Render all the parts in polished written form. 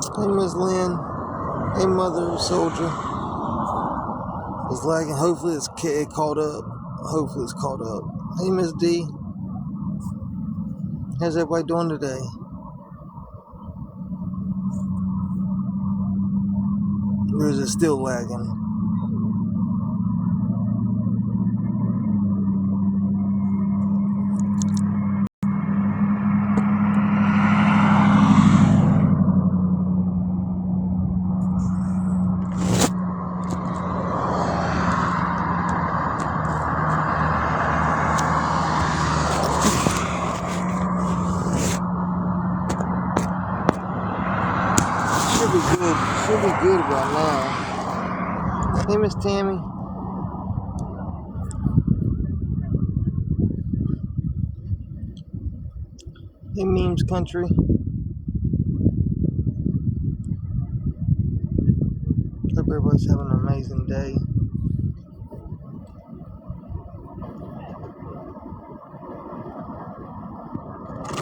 Hey, Miss Lynn. Hey, Mother Soldier. It's lagging. Hopefully it's caught up. Hopefully it's caught up. Hey, Miss D. How's everybody doing today? Or is it still lagging? Should be good. Should be good about now. Hey, Miss Tammy. Hey, Memes Country. Hope everybody's having an amazing day.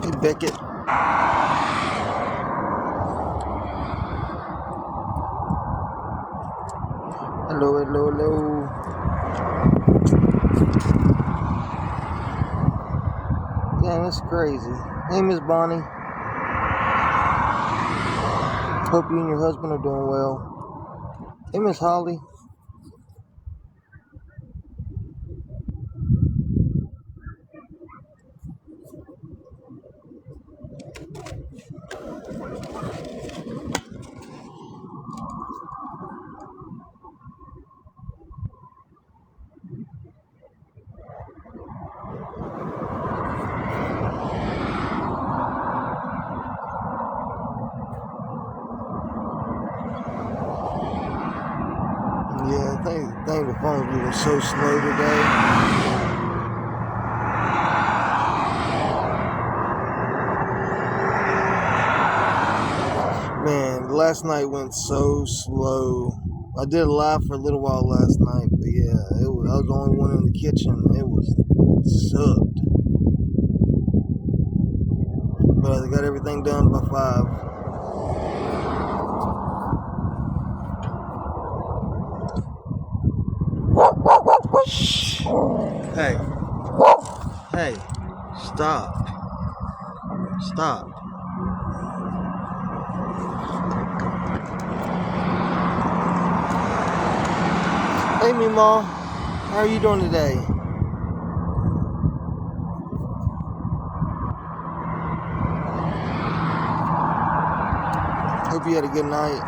Hey, Beckett. Hello, hello, hello. Damn, that's crazy. Hey, Miss Bonnie. Hope you and your husband are doing well. Hey, Miss Holly. Yeah, I think the phone's moving so slow today. Man, last night went so slow. I did a live for a little while last night, but yeah, I was the only one in the kitchen. It sucked. But I got everything done by 5. Shh. Hey. Hey. Stop. Stop. Hey, Meemaw. How are you doing today? Hope you had a good night.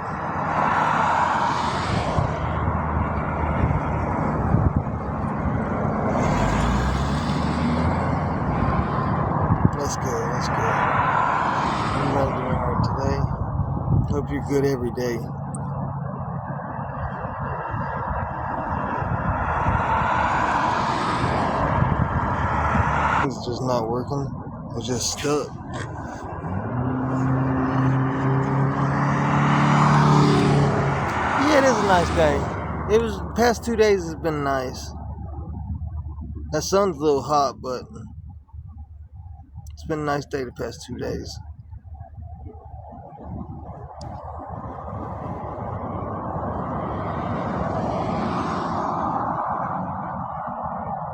That's good. That's good. I'm not doing hard today. Hope you're good every day. It's just not working. It's just stuck. Yeah, it is a nice day. Past 2 days has been nice. That sun's a little hot, but it's been a nice day the past 2 days.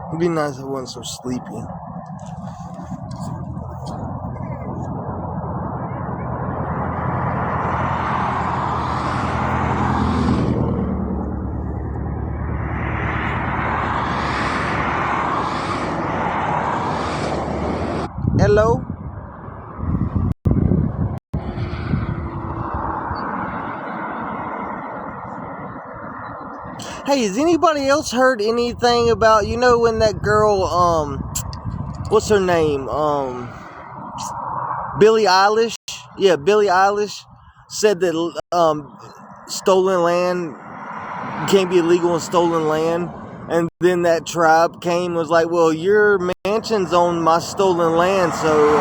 It'd be nice if I wasn't so sleepy. Hello? Hey, has anybody else heard anything about, when that girl, what's her name? Billie Eilish? Yeah, Billie Eilish said that, stolen land can't be illegal in stolen land. And then that tribe came and was like, well, your mansion's on my stolen land, so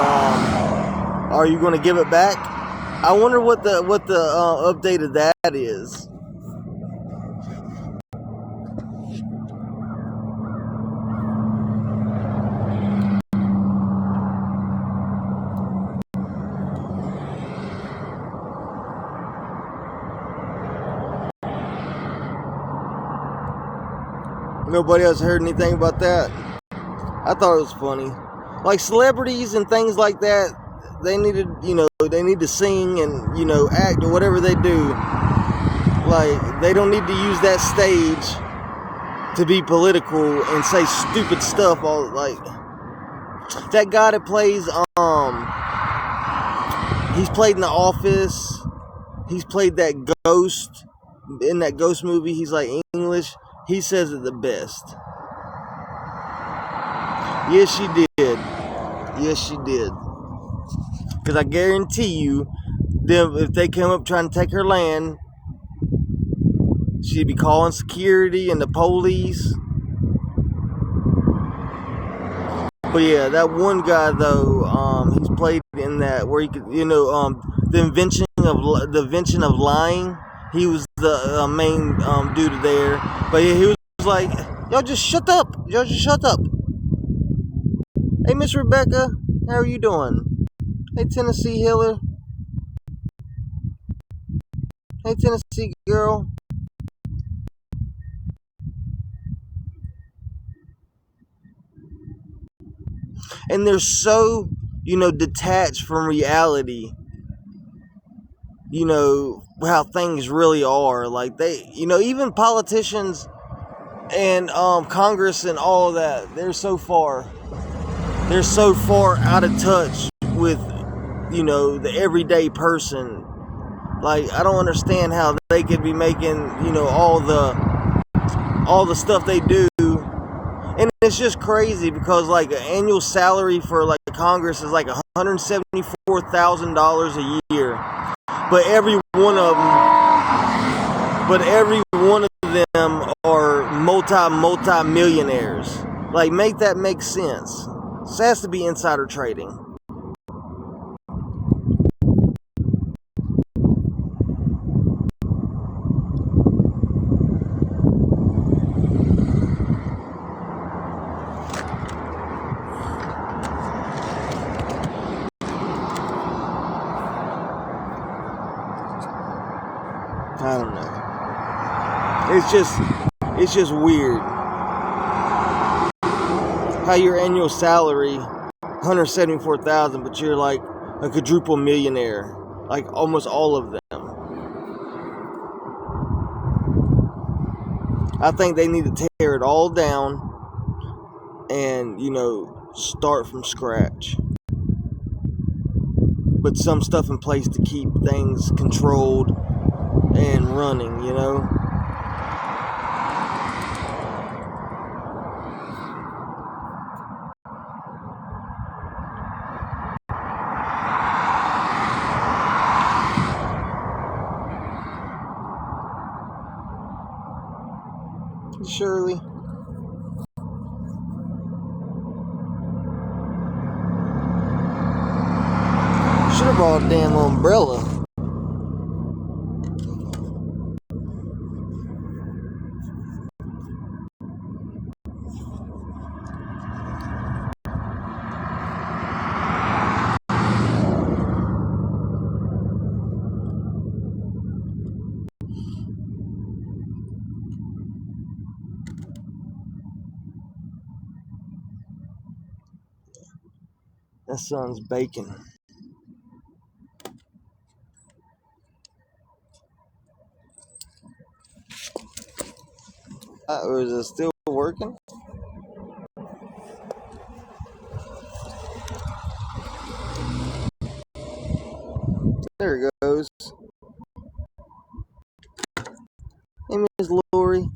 are you going to give it back? I wonder what the update of that is. Nobody else heard anything about that. I thought it was funny. Like celebrities and things like that, they need to sing and, act or whatever they do. Like, they don't need to use that stage to be political and say stupid stuff. All like that guy that plays, he's played in The Office. He's played that Ghost in that Ghost movie. He's like English. He says it the best. Yes, she did. Yes, she did. Because I guarantee you, them if they come up trying to take her land, she'd be calling security and the police. But yeah, that one guy though, he's played in that where he could, the invention of lying. He was the main dude there. But yeah, he was like, y'all just shut up. Y'all just shut up. Hey, Miss Rebecca, how are you doing? Hey, Tennessee Hiller. Hey, Tennessee girl. And they're so, detached from reality. How things really are. Like they, even politicians and Congress and all that, they're so far out of touch with, the everyday person. Like, I don't understand how they could be making, all the stuff they do. And it's just crazy because, like, an annual salary for, like, Congress is, like, $174,000 a year. But every one of them are multi-millionaires. Like, make that make sense. This has to be insider trading. I don't know. It's just weird how your annual salary $174,000, but you're like a quadruple millionaire, like almost all of them. I think they need to tear it all down and start from scratch. Put some stuff in place to keep things controlled and running, Shirley. Should have brought a damn umbrella. That sun's baking. Or is it still working? There it goes. Hey, Miss Lori.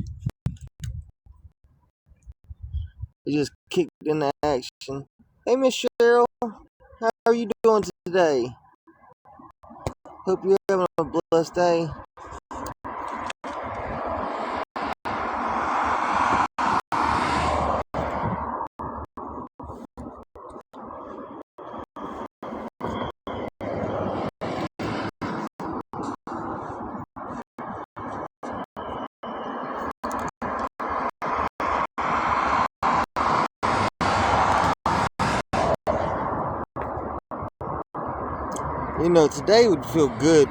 It just kicked into action. Hey, Miss Cheryl. How are you doing today? Hope you're having a blessed day. Today would feel good.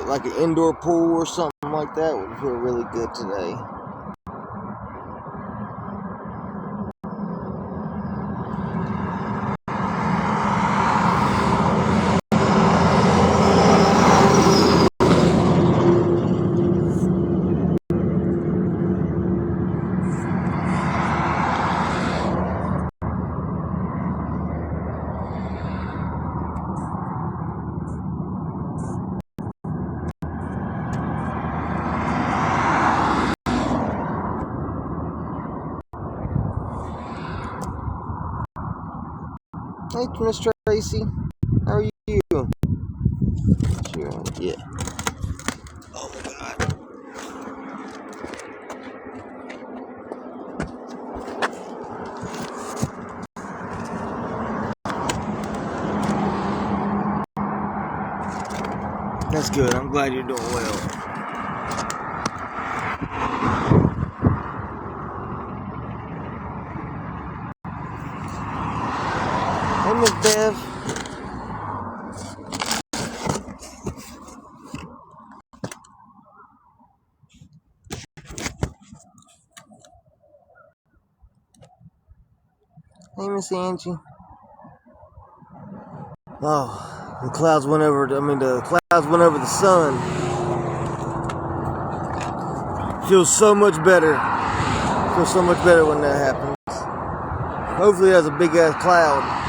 Like an indoor pool or something like that would feel really good today. Hey, Miss Tracy. How are you? Sure. Yeah. Oh my God. That's good. I'm glad you're doing well. Hey, Miss Bev. Hey, Miss Angie. Oh, the clouds went over. The clouds went over the sun. Feels so much better. Feels so much better when that happens. Hopefully, that's a big ass cloud.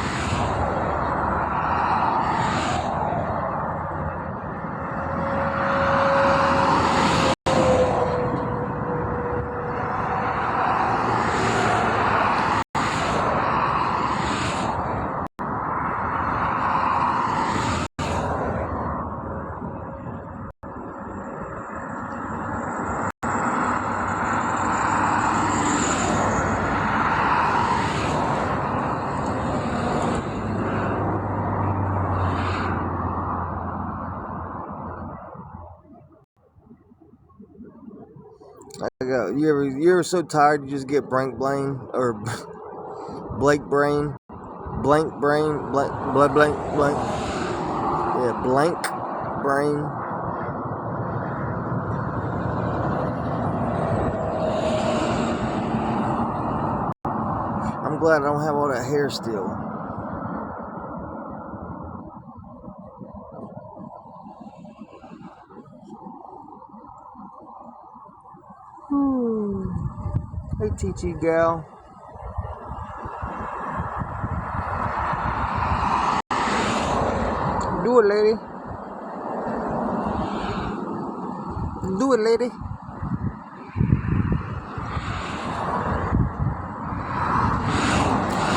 You ever so tired you just get blank brain or blank brain, blank brain, blank, yeah, blank brain. I'm glad I don't have all that hair still. Hey, TT gal. Do it, lady. Do it, lady.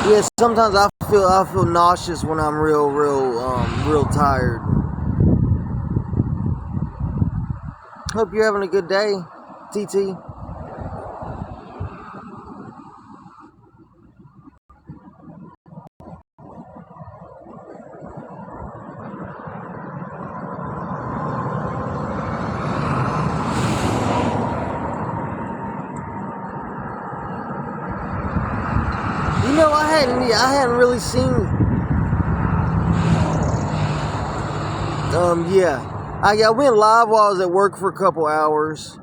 Yeah, sometimes I feel nauseous when I'm real tired. Hope you're having a good day, TT. You know, I hadn't really seen. Yeah, I went live while I was at work for a couple hours.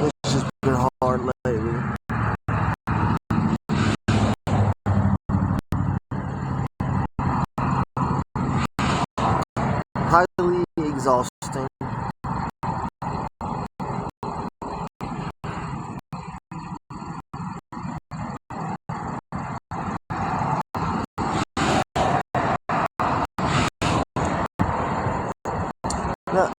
It's just been hard lately. Highly exhausting. No,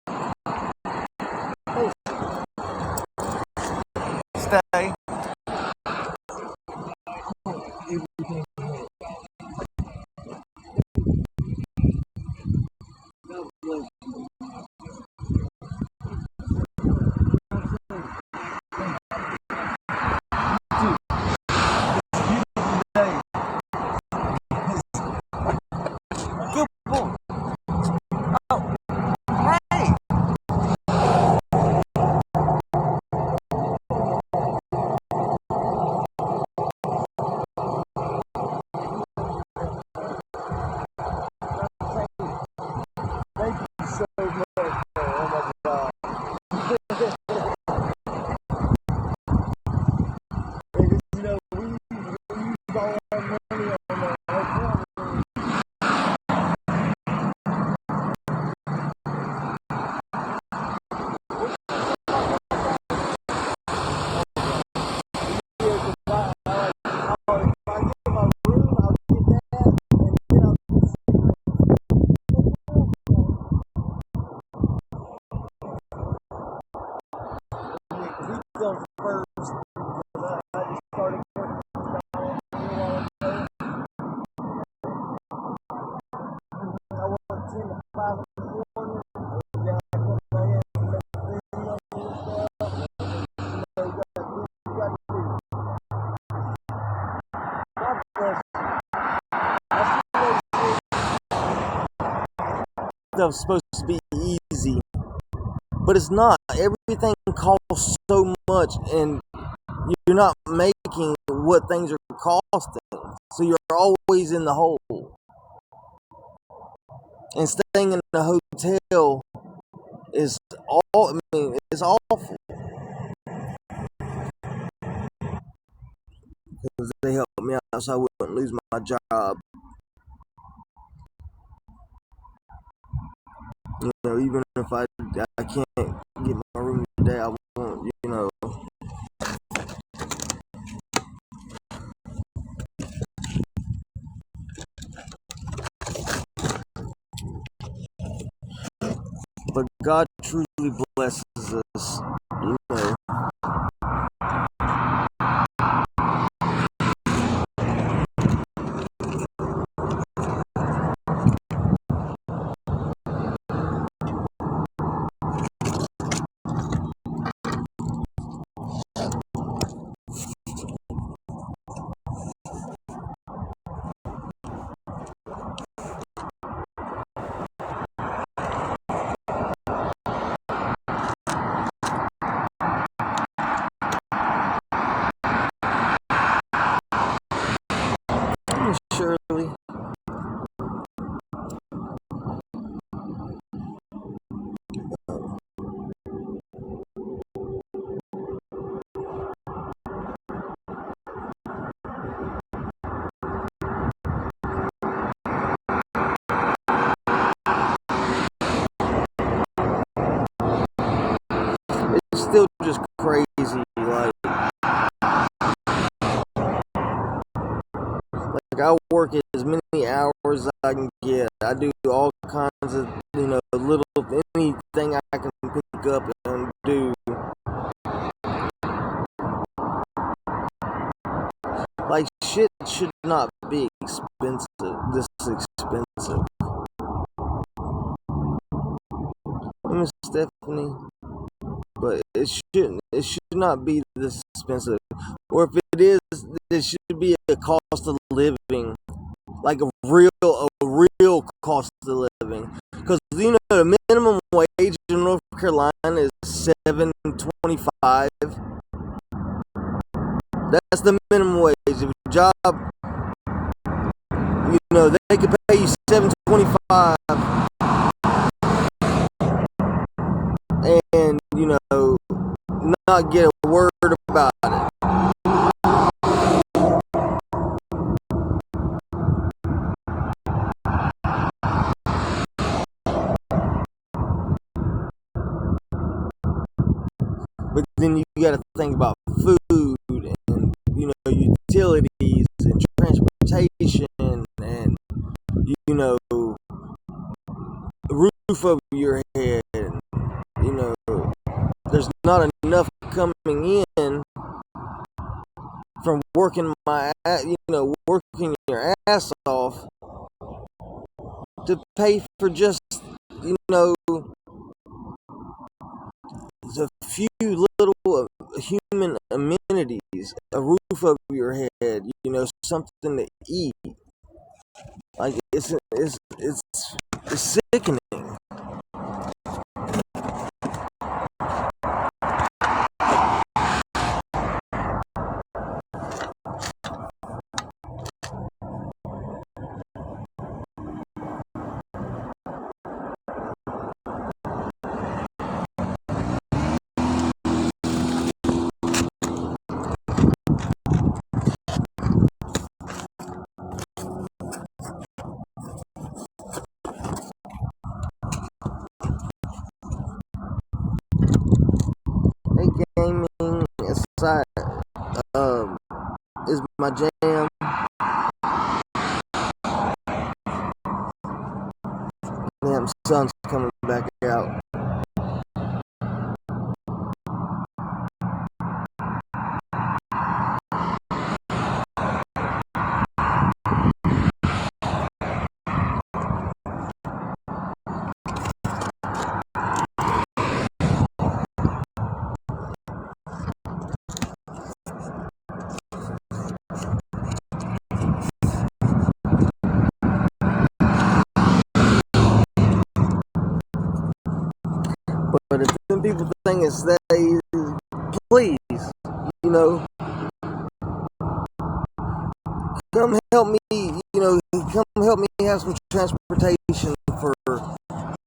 stay. stuff's supposed to be easy, but it's not. Everything costs so much, and you're not making what things are costing, so you're always in the hole. And staying in a hotel is it's awful, because they helped me out so I wouldn't lose my job. Even if I can't get my room today, I won't. But God truly blesses us. Surely. It's still just crazy. Like I work as many hours as I can get. I do all kinds of little anything I can pick up and do. Like shit should not be expensive. This expensive. Miss Stephanie. But it shouldn't. It should not be this expensive. Or if it is, it should be a cost of living, like a real cost of living. Because the minimum wage in North Carolina is $7.25. That's the minimum wage. If a job, they could pay you $7.25, and not get a word about it. But then you got to think about food and utilities and transportation and roof over your head. There's not enough coming in from working working your ass off to pay for just a few little human amenities, a roof over your head, something to eat. Like it's sickening. Hey, gaming aside, is my jam. Damn, sun's coming back out. people think it's that easy. Please, you know, come help me, come help me have some transportation for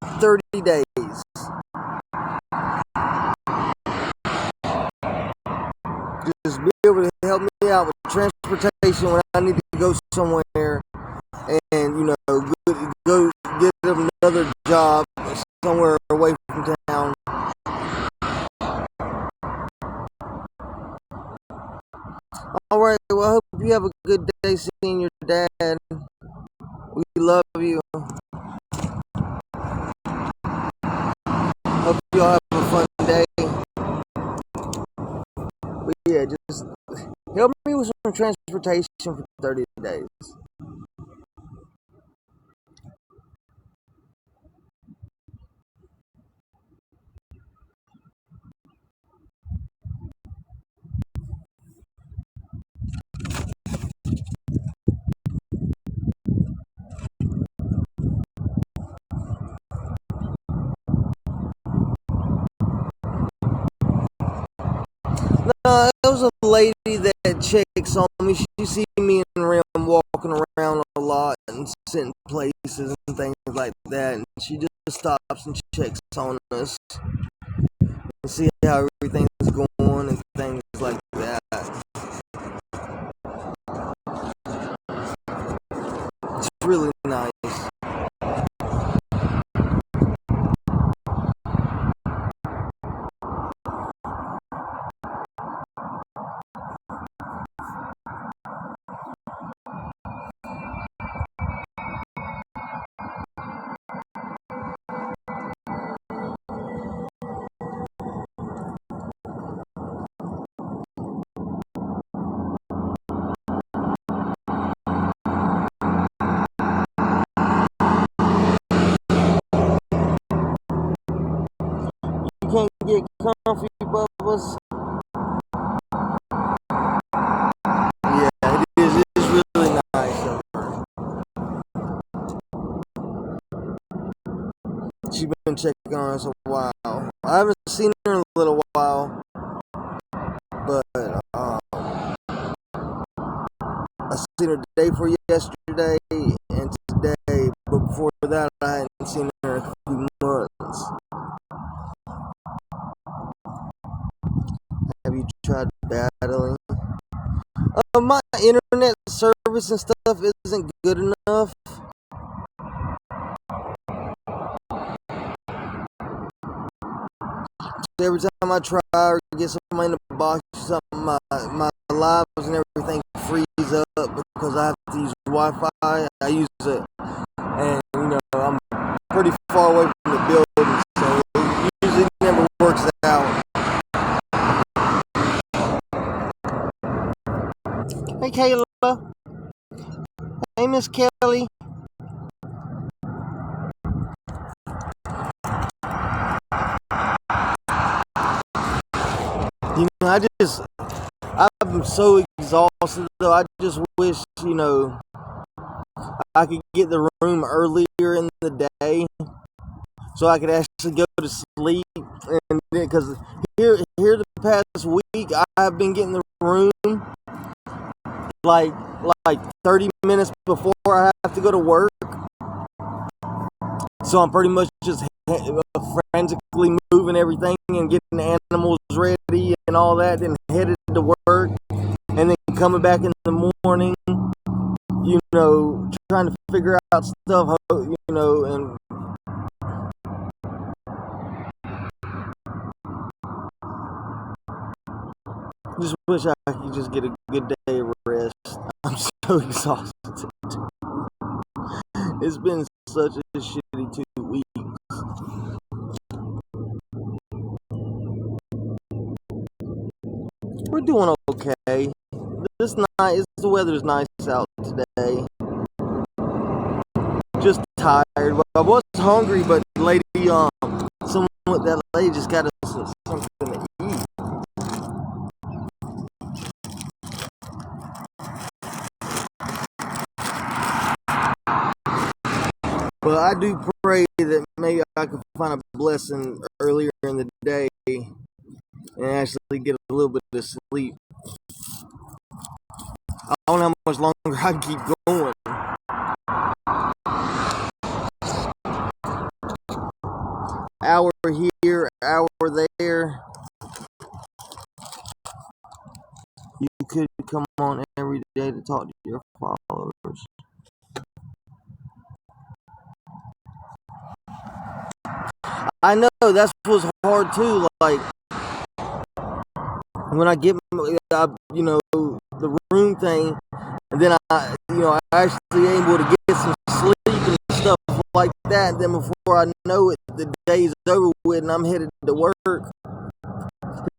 30 days. Just be able to help me out with transportation when I need to go somewhere and, go get another job somewhere away from town. Alright, well, I hope you have a good day seeing your dad. We love you. Hope you all have a fun day. But yeah, just help me with some transportation for 30 days. No, it was a lady that checks on me. She see me in Rim walking around a lot and sitting places and things like that, and she just stops and checks on us and see how everything's going and things like that. It's really nice. You can't get comfy, Bubba's. Yeah, it is. It's really nice of her. She's been checking on us a while. I haven't seen her in a little while, but I seen her the day before yesterday and today. But before that, I hadn't seen her in a few months. Have you tried battling? My internet service and stuff isn't good enough. So every time I try or get something in the box or something, my lives and everything freeze up because I have to use Wi-Fi. I use it, and I'm pretty far away from the building, so it usually never works out. Hey, Kayla. Hey, Miss Kelly. I'm so exhausted though. I just wish, I could get the room earlier in the day so I could actually go to sleep. And because here the past week, I've been getting the room like 30 minutes before I have to go to work. So I'm pretty much just frantically moving everything and getting the animals ready and all that, then headed to work, and then coming back in the morning, trying to figure out stuff, and just wish I could just get a good day of rest. I'm so exhausted. It's been such a shitty 2 weeks. We're doing okay. The weather's nice out today. Just tired. I was hungry, but that lady just got us something to eat. But I do pray that maybe I can find a blessing earlier in the day and actually get a little bit of sleep. I don't know how much longer I can keep going. Hour here, hour there. You could come on every day to talk to your followers. I know that's what's hard too. Like when I get, the room thing, and then I actually able to get some sleep and stuff like that. And then before I know it, the day's over with, and I'm headed to work.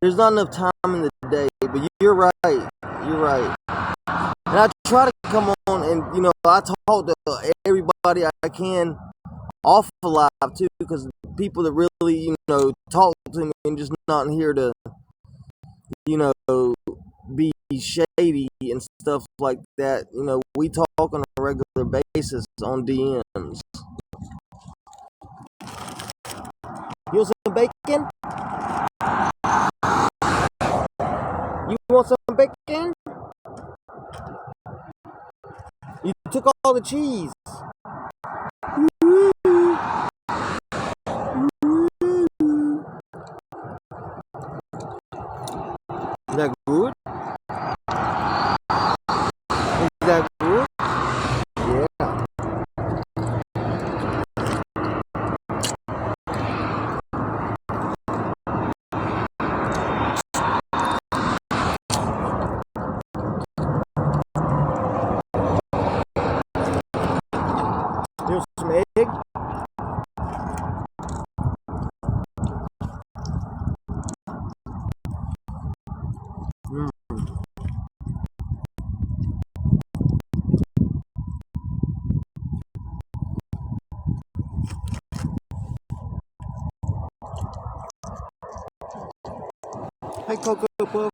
There's not enough time in the day, but you're right. You're right. And I try to come on, and I talk to everybody I can off of live too, because people that really talk to me and just not here to be shady and stuff like that. We talk on a regular basis on DMs. You want some bacon? You want some bacon? You took all the cheese. Is that good? Is that good? Yeah. Here's some egg. Hey, Cocoa Puff.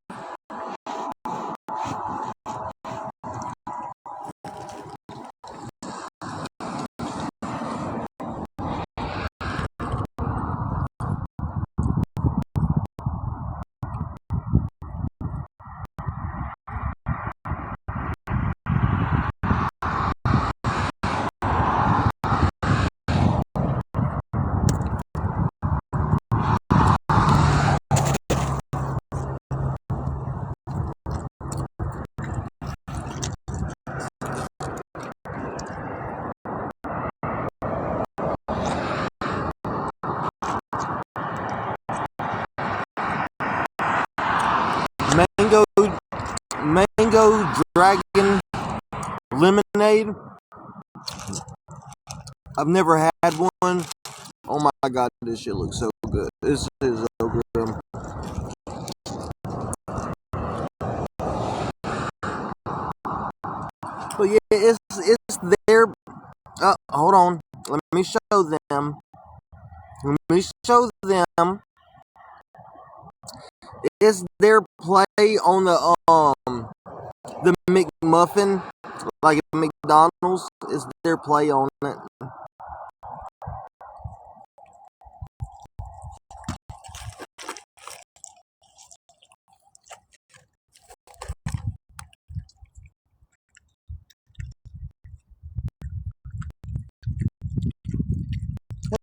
Mango dragon lemonade. I've never had one. Oh my god, this shit looks so good. This is so good. But yeah, it's there. Hold on. Let me show them. Let me show them. It's their play on the McMuffin, like at McDonald's. Is their play on it.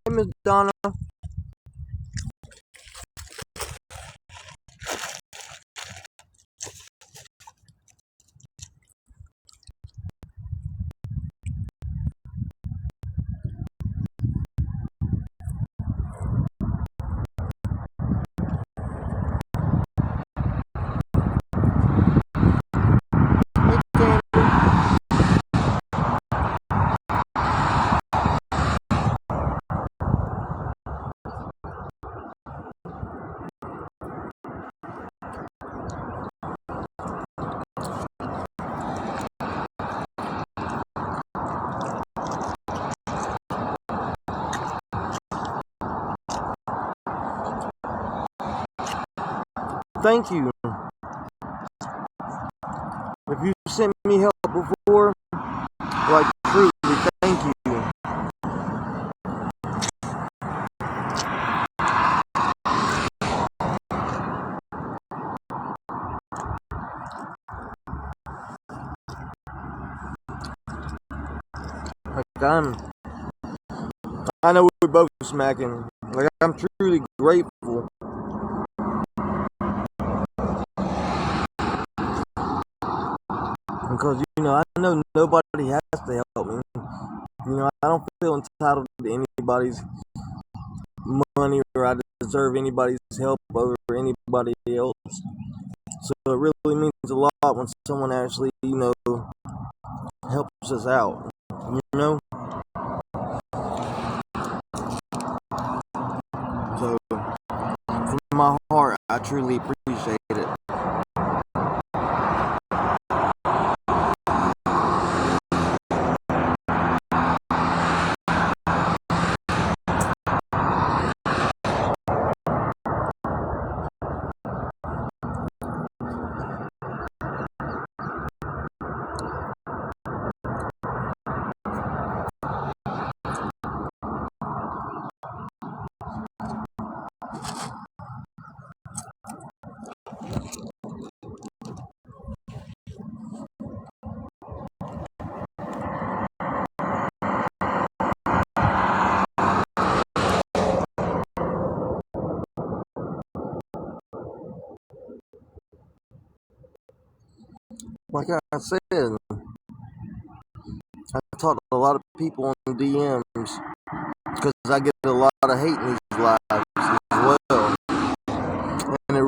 Hey, Miss Donna. Thank you. If you sent me help before, like truly, thank you. I know we're both smacking. Like, I'm truly grateful. Because, I know nobody has to help me. I don't feel entitled to anybody's money, or I deserve anybody's help over anybody else. So it really means a lot when someone actually, helps us out. So from my heart, I truly appreciate it. Like I said, I talk to a lot of people on DMs because I get a lot of hate in these lives as well, and it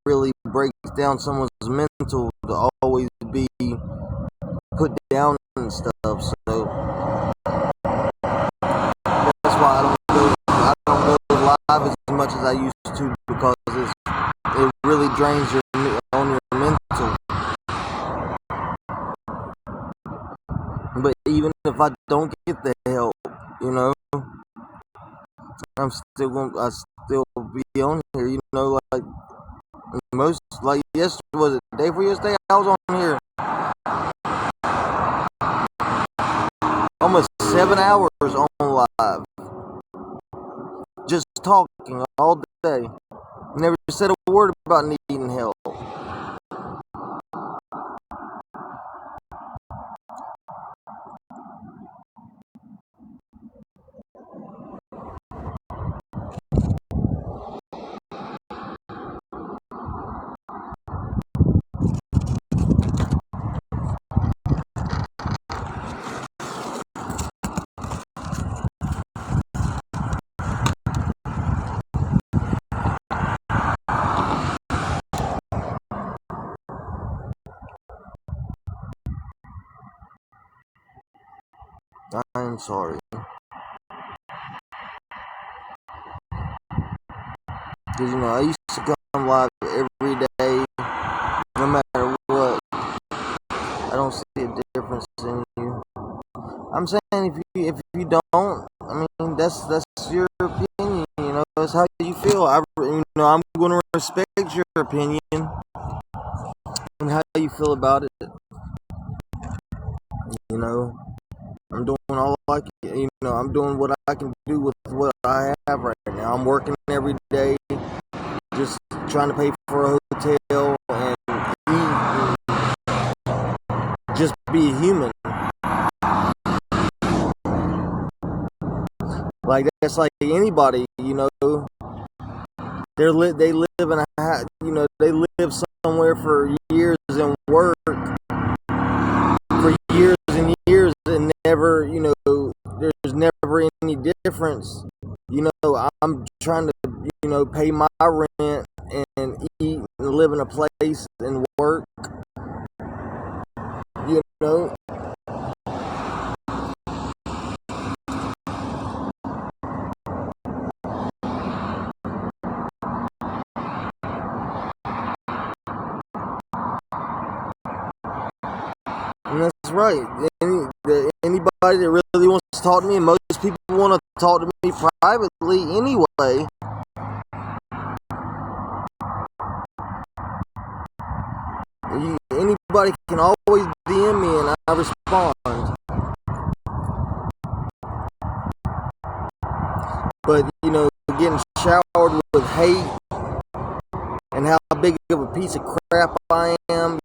really breaks down someone's mental to always be put down and stuff. So that's why I don't go live as much as I used to, because it really drains your mental. But even if I don't get the help, I still be on here. Like yesterday, was it the day before yesterday? I was on here almost 7 hours on live, just talking all day. Never said a word about needing help. I'm sorry. Because, I used to come live every day, no matter what. I don't see a difference in you. I'm saying if you don't, I mean, that's your opinion. It's how you feel. I'm going to respect your opinion and how you feel about it. I'm doing all I can. I'm doing what I can do with what I have right now. I'm working every day, just trying to pay for a hotel and eat, and just be a human. Like, that's like anybody, they live in they live somewhere for years and work for years and years, and never, there's never any difference. I'm trying to, pay my rent and eat and live in a place and work, you know. And that's right. Anybody that really wants to talk to me, and most people want to talk to me privately anyway. Anybody can always DM me and I respond. But, getting showered with hate and how big of a piece of crap I am,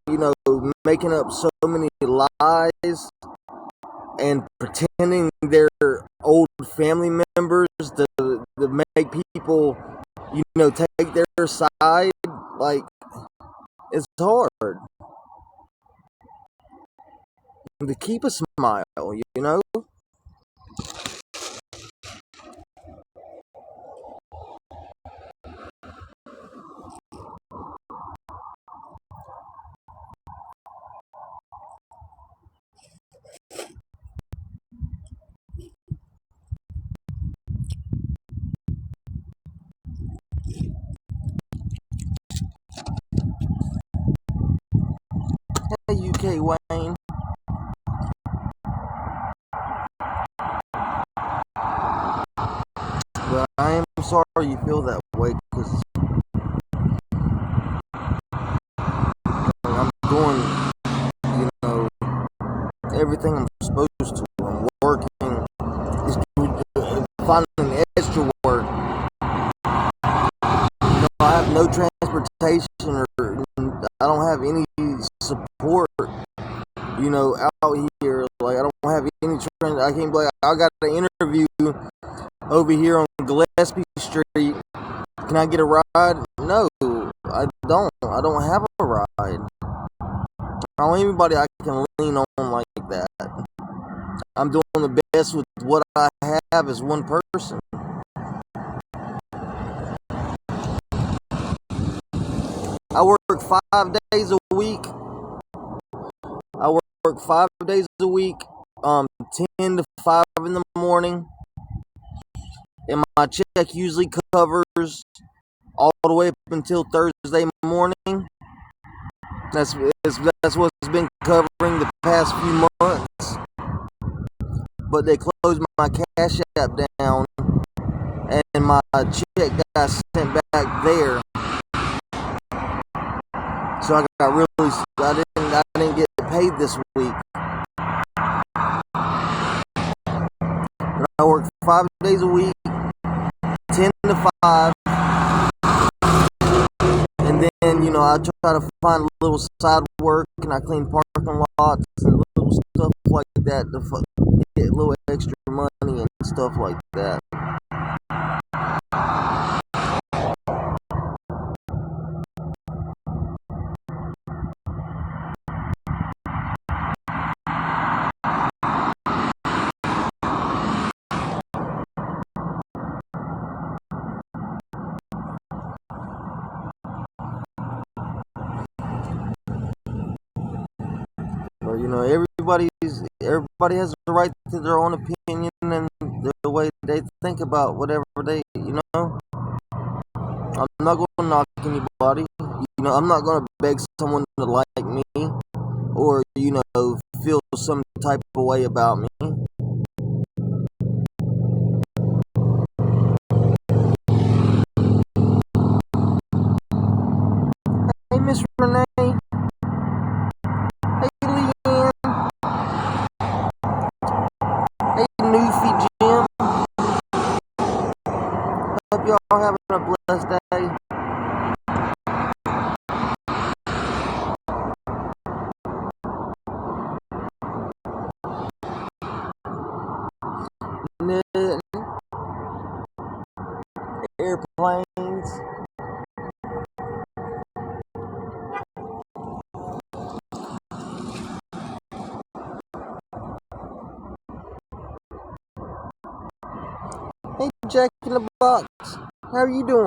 making up so many lies and pretending they're old family members to make people, take their side. Like, it's hard to keep a smile, Hey, UK Wayne. But I am sorry you feel that way, because I'm doing, everything I'm supposed to. I'm working, finding extra work. I have no transportation, or I don't have any support, out here. Like, I don't have any I can't be like, I got an interview over here on Gillespie Street. Can I get a ride? No, I don't. I don't have a ride. I don't have anybody I can lean on like that. I'm doing the best with what I have as one person. I work 5 days a week. I work 5 days a week, 10 to 5 in the morning. And my check usually covers all the way up until Thursday morning. That's what's been covering the past few months. But they closed my Cash App down, and my check got sent back there. So I didn't get paid this week. But I work 5 days a week, 10 to 5. And then, I try to find a little side work, and I clean parking lots and little stuff like that to get a little extra money and stuff like that. Everybody has the right to their own opinion and the way they think about whatever I'm not going to knock anybody. I'm not going to beg someone to like me, or, feel some type of way about me. Hey, Miss Renee. Hey, Leanne. Hey, Newfie Jim. Hope y'all having a blessed day. Airplanes. Hey, Jack in the Box. How are you doing?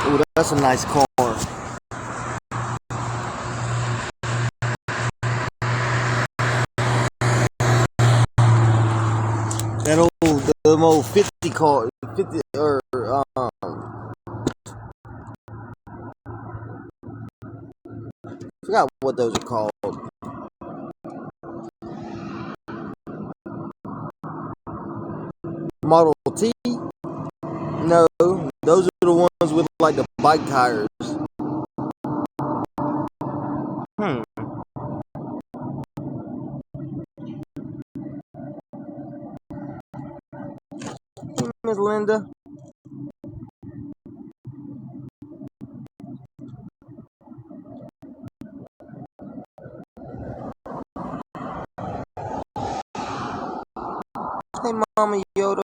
Ooh, that's a nice car. That old 50 car, 50 or forgot what those are called. Model T? No, those are the ones with like the bike tires. Miss Linda. Hey, Mama Yoda.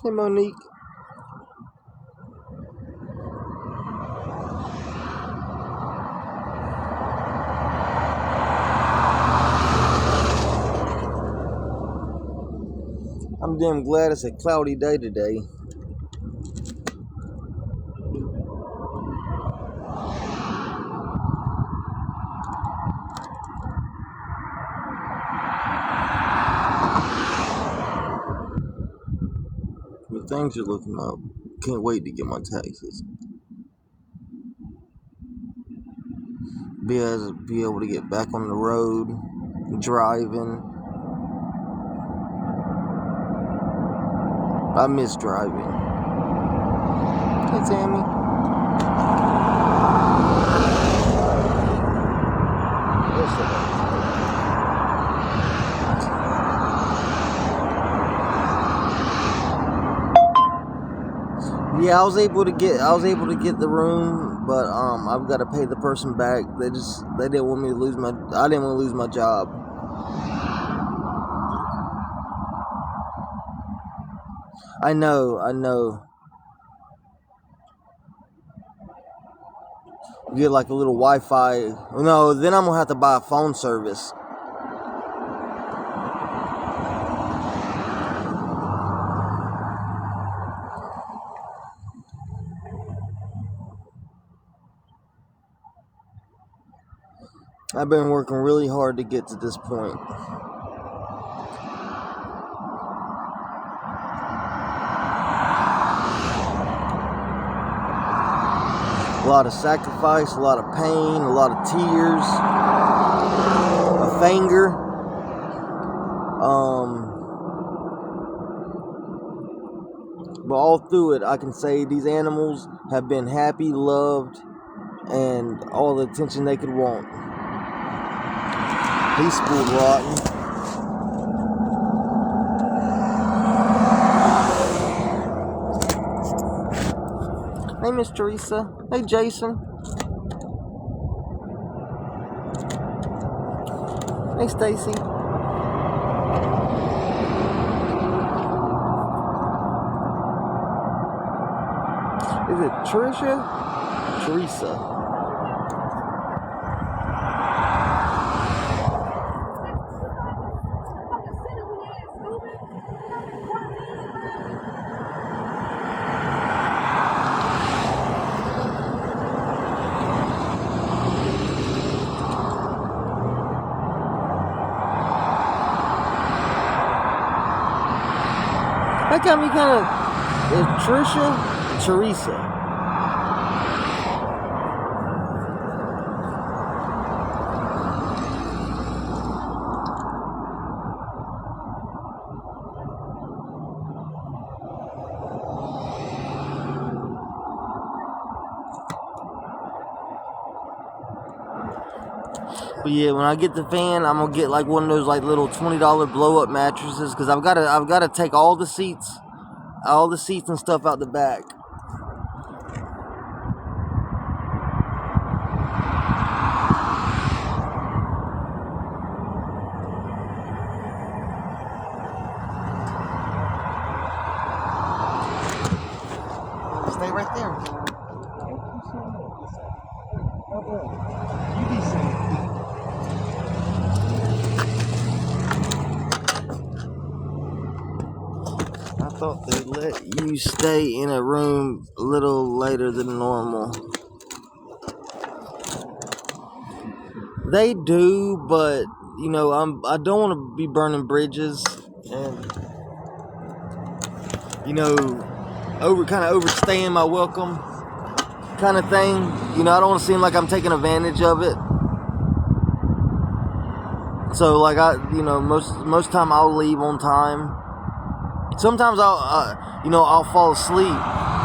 Hey, Monique. I'm damn glad it's a cloudy day today. The things are looking up. Can't wait to get my taxes. Be able to get back on the road, driving. I miss driving. Hey, Tammy. Yeah, I was able to get the room, but I've got to pay the person back. They didn't want me to lose I didn't want to lose my job. I know. Get like a little Wi-Fi. No, then I'm gonna have to buy a phone service. I've been working really hard to get to this point. A lot of sacrifice, a lot of pain, a lot of tears, of anger. But all through it, I can say these animals have been happy, loved, and all the attention they could want. He's spoiled rotten. Hey, Miss Teresa. Hey, Jason. Hey, Stacy. Is it Trisha? Teresa. That got me kind of Trisha, Teresa. But yeah, when I get the fan, I'm gonna get like one of those like little $20 blow up mattresses, because I've gotta take all the seats and stuff out the back. Stay right there. You be safe. I thought they'd let you stay in a room a little later than normal. They do, but you know, I don't want to be burning bridges, and you know, overstaying my welcome kind of thing. You know, I don't want to seem like I'm taking advantage of it. So like most time I'll leave on time. Sometimes I'll fall asleep,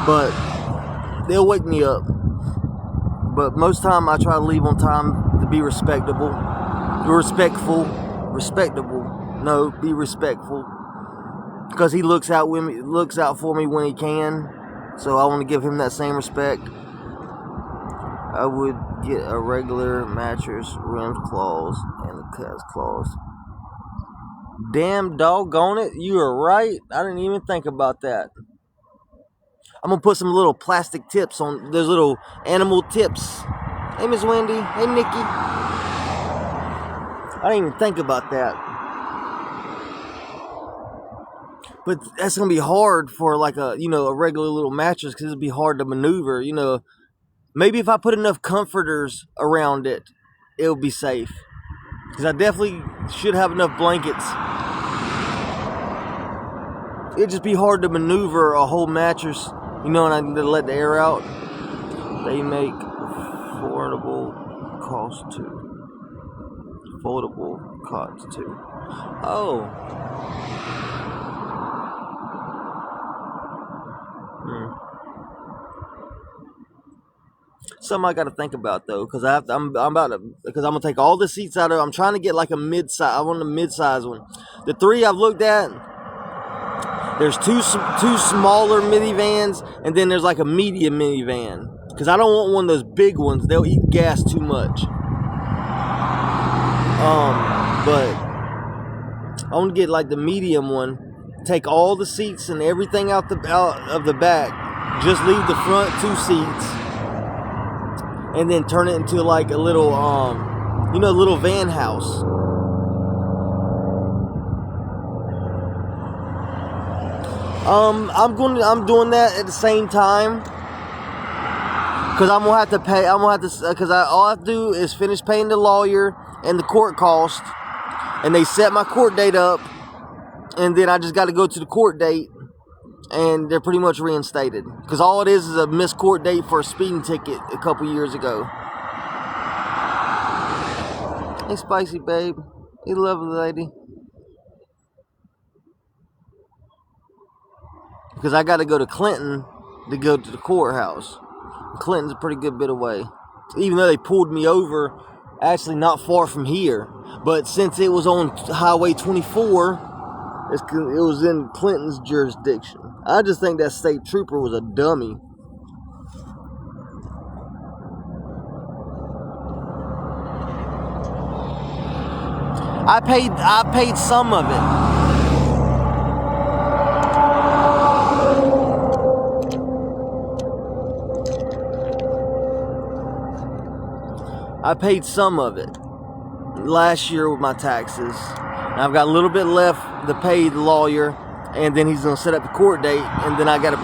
but they'll wake me up. But most time I try to leave on time to be respectable. Be respectful. No, be respectful. Because he looks out for me when he can. So I want to give him that same respect. I would get a regular mattress, rims, claws, and the cat's claws. Damn doggone it, you are right. I didn't even think about that. I'm going to put some little plastic tips on, those little animal tips. Hey, Miss Wendy. Hey, Nikki. I didn't even think about that. But that's going to be hard for like a regular little mattress because it'll be hard to maneuver, Maybe if I put enough comforters around it, it'll be safe. Because I definitely should have enough blankets. It'd just be hard to maneuver a whole mattress, and I need to let the air out. They make affordable cost too. Foldable cots too. Oh. Something I got to think about though, because I'm gonna take all the seats out of. I'm trying to get like a mid-size. I want a mid-size one. The three I've looked at, there's two smaller minivans, and then there's like a medium minivan. Because I don't want one of those big ones. They'll eat gas too much. But I want to get like the medium one. Take all the seats and everything out of the back. Just leave the front two seats. And then turn it into like a little, little van house. I'm doing that at the same time. Cause I'm gonna have to pay. All I have to do is finish paying the lawyer and the court cost, and they set my court date up, and then I just got to go to the court date. And they're pretty much reinstated. Because all it is a missed court date for a speeding ticket a couple years ago. Hey, Spicy Babe. Hey, lovely lady. Because I got to go to Clinton to go to the courthouse. Clinton's a pretty good bit away. Even though they pulled me over, actually not far from here. But since it was on Highway 24... it was in Clinton's jurisdiction. I just think that state trooper was a dummy. I paid some of it. I paid some of it last year with my taxes. I've got a little bit left to pay the lawyer, and then he's going to set up the court date, and then I got to,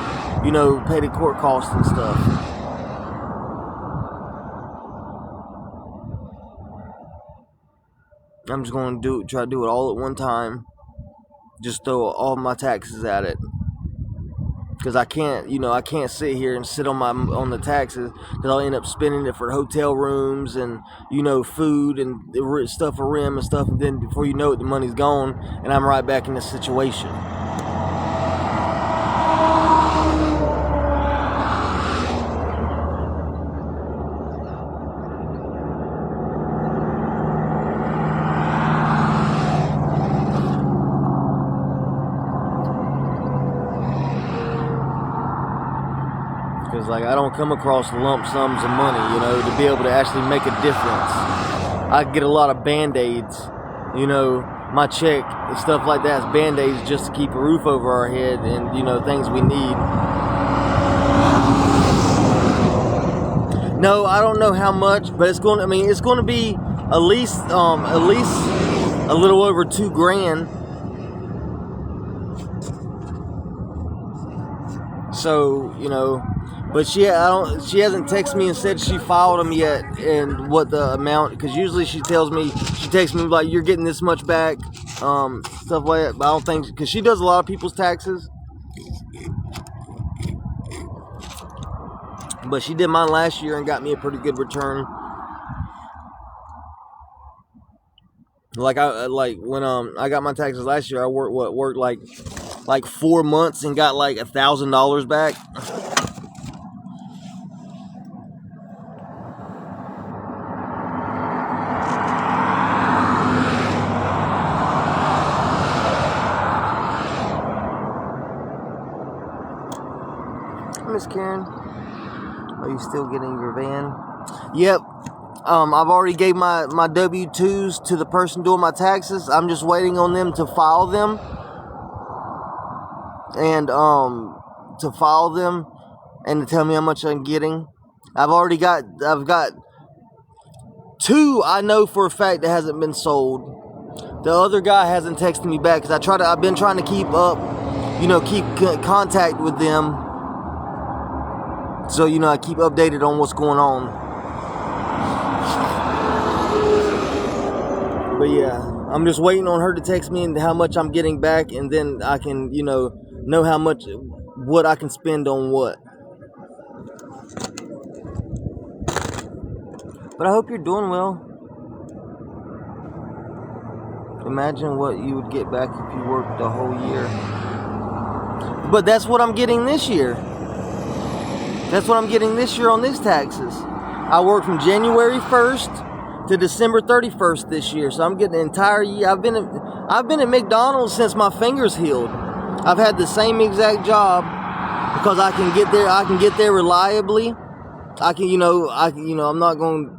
pay the court costs and stuff. I'm just going to try to do it all at one time. Just throw all my taxes at it. Because I can't sit here and sit on the taxes, because I'll end up spending it for hotel rooms and, food and stuff for rim and stuff, and then before you know it, the money's gone, and I'm right back in this situation. Because I don't come across lump sums of money, to be able to actually make a difference. I get a lot of band-aids, my check and stuff like that is band-aids just to keep a roof over our head and, things we need. No, I don't know how much, but it's going to be at least a little over $2,000. So, but she hasn't texted me and said she filed them yet and what the amount, because usually she texts me like, you're getting this much back, stuff like that. But I don't think, because she does a lot of people's taxes. But she did mine last year and got me a pretty good return. When I got my taxes last year, I worked like like 4 months and got like $1,000 back. Miss Karen, are you still getting your van? Yep. I've already gave my W-2s to the person doing my taxes. I'm just waiting on them to file them. And to file them and to tell me how much I'm getting. I've got 2 I know for a fact that hasn't been sold. The other guy hasn't texted me back because I've been trying to keep up, keep contact with them. So, I keep updated on what's going on. But yeah, I'm just waiting on her to text me and how much I'm getting back, and then I can, know how much, what I can spend on what. But I hope you're doing well. Imagine what you would get back if you worked the whole year. But that's what I'm getting this year. That's what I'm getting this year on these taxes. I worked from January 1st to December 31st this year. So I'm getting an entire year. I've been at McDonald's since my fingers healed. I've had the same exact job because I can get there reliably. I'm not going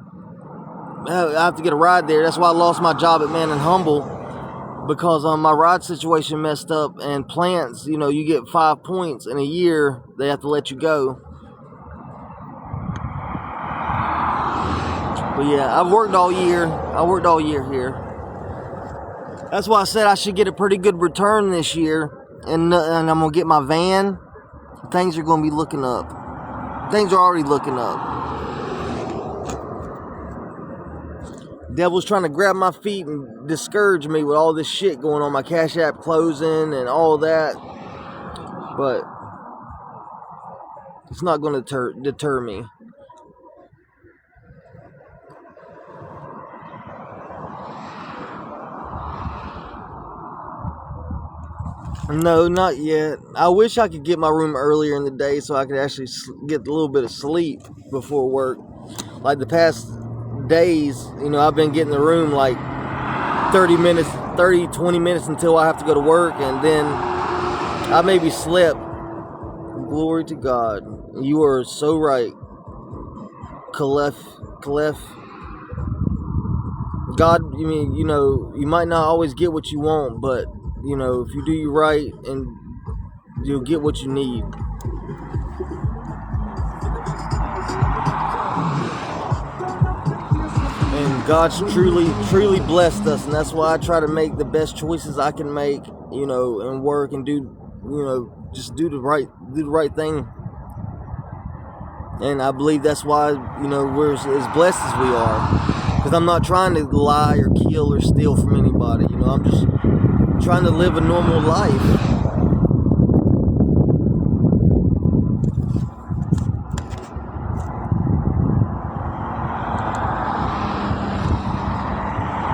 to have to get a ride there. That's why I lost my job at Man and Humble, because my ride situation messed up, and plants, you get 5 points in a year, they have to let you go. But yeah, I've worked all year. I worked all year here. That's why I said I should get a pretty good return this year, and I'm going to get my van. Things are going to be looking up. Things are already looking up. Devil's trying to grab my feet and discourage me with all this shit going on, my Cash App closing and all that. But it's not going to deter me. No, not yet. I wish I could get my room earlier in the day so I could actually get a little bit of sleep before work. Like the past days, I've been getting the room like 20 minutes until I have to go to work, and then I maybe slept. Glory to God. You are so right. Caliph. God, you might not always get what you want, but if you do you right, and you'll get what you need. And God's truly blessed us, and that's why I try to make the best choices I can make, and work and do, just do the right thing. And I believe that's why, we're as blessed as we are, because I'm not trying to lie or kill or steal from anybody. I'm just trying to live a normal life.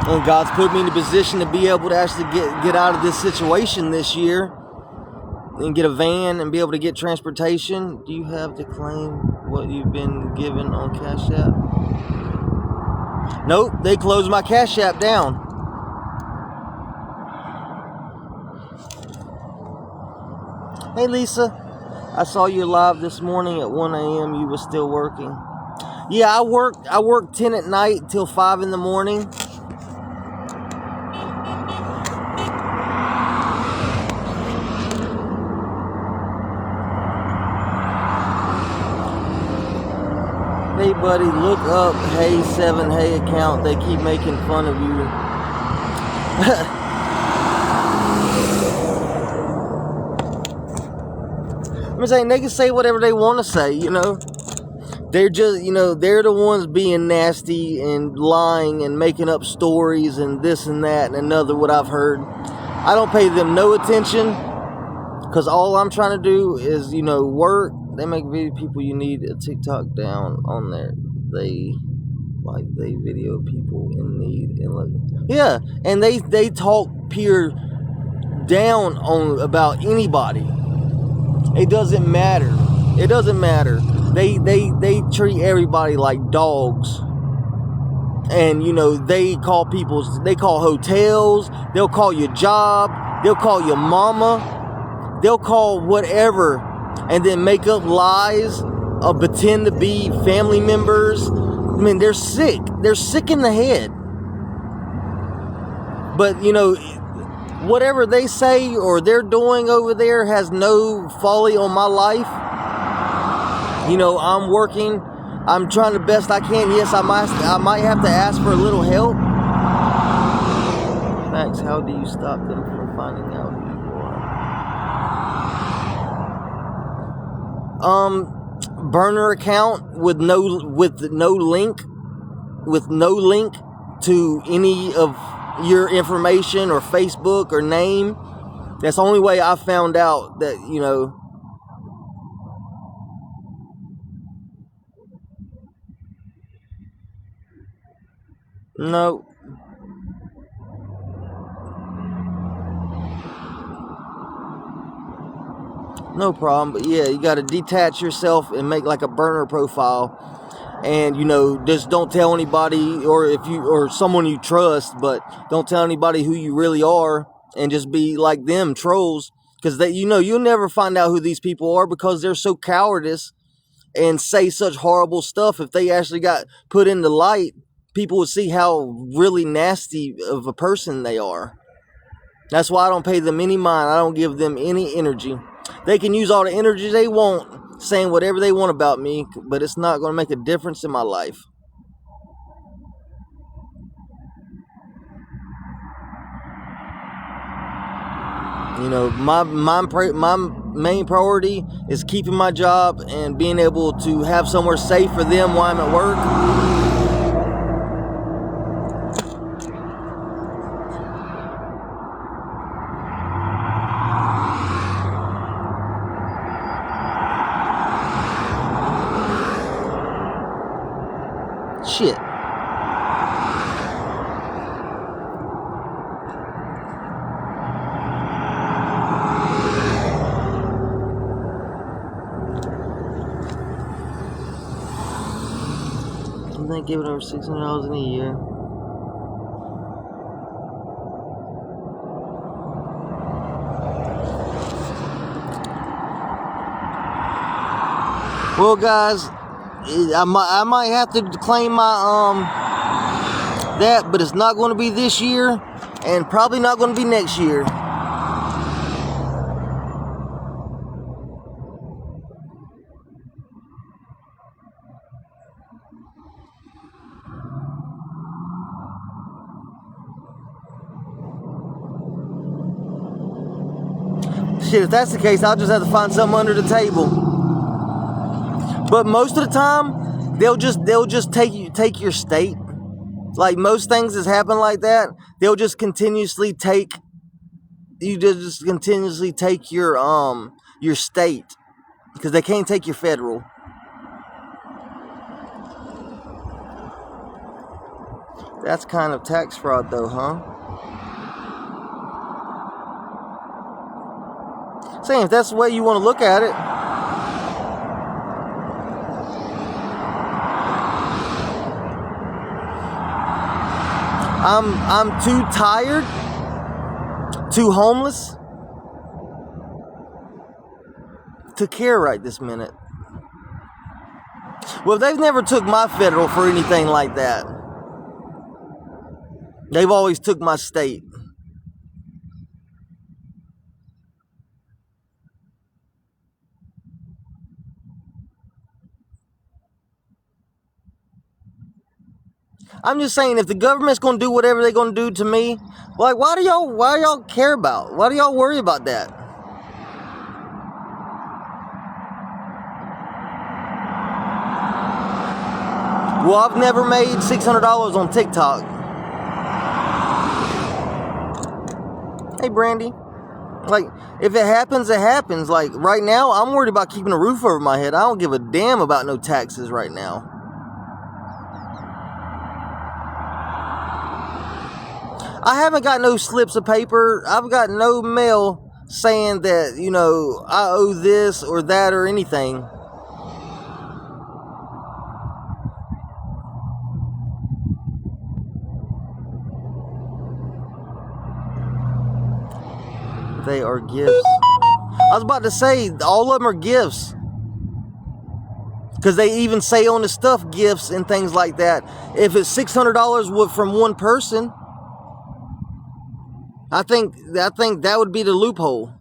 And God's put me in a position to be able to actually get out of this situation this year and get a van and be able to get transportation. Do you have to claim what you've been given on Cash App? Nope, they closed my Cash App down. Hey Lisa, I saw you live this morning at 1 a.m. You were still working. Yeah, I work 10 at night till 5 in the morning. Hey buddy, look up Hey7Hey account. They keep making fun of you. I'm saying they can say whatever they want to say, They're just, they're the ones being nasty and lying and making up stories and this and that and another, what I've heard. I don't pay them no attention, because all I'm trying to do is, work. They make people, you need a TikTok down on there. They video people in need. And yeah, and they talk pure down on about anybody. It doesn't matter. It doesn't matter. They treat everybody like dogs. And, you know, they call hotels, they'll call your job, they'll call your mama, they'll call whatever, and then make up lies, pretend to be family members. I mean, they're sick. They're sick in the head. But, you know, whatever they say or they're doing over there has no folly on my life. You know, I'm working. I'm trying the best I can. Yes, I might have to ask for a little help. Max, how do you stop them from finding out who you are? Burner account with no link to any of your information or Facebook or name. That's the only way I found out that, you know. No. No problem. But yeah, you got to detach yourself and make like a burner profile. And, you know, just don't tell anybody, or someone you trust, but don't tell anybody who you really are, and just be like them, trolls. Because you'll never find out who these people are, because they're so cowardice and say such horrible stuff. If they actually got put in the light, people would see how really nasty of a person they are. That's why I don't pay them any mind. I don't give them any energy. They can use all the energy they want, saying whatever they want about me, but it's not going to make a difference in my life. You know, my main priority is keeping my job and being able to have somewhere safe for them while I'm at work. Shit. I'm not giving over $600 in a year. Well, guys, I might have to claim my that, but it's not going to be this year, and probably not going to be next year. Shit, if that's the case, I'll just have to find something under the table. But most of the time, they'll just take your state. Like most things that's happen like that, they'll just continuously take your state, because they can't take your federal. That's kind of tax fraud though, huh? Saying if that's the way you want to look at it. I'm too tired, too homeless to care right this minute. Well, they've never took my federal for anything like that. They've always took my state. I'm just saying, if the government's going to do whatever they're going to do to me, like, why do y'all care about? Why do y'all worry about that? Well, I've never made $600 on TikTok. Hey, Brandy. Like, if it happens, it happens. Like, right now, I'm worried about keeping a roof over my head. I don't give a damn about no taxes right now. I haven't got no slips of paper. I've got no mail saying that, you know, I owe this or that or anything. They are gifts. I was about to say, all of them are gifts. Because they even say on the stuff, gifts and things like that. If it's $600 from one person, I think that would be the loophole.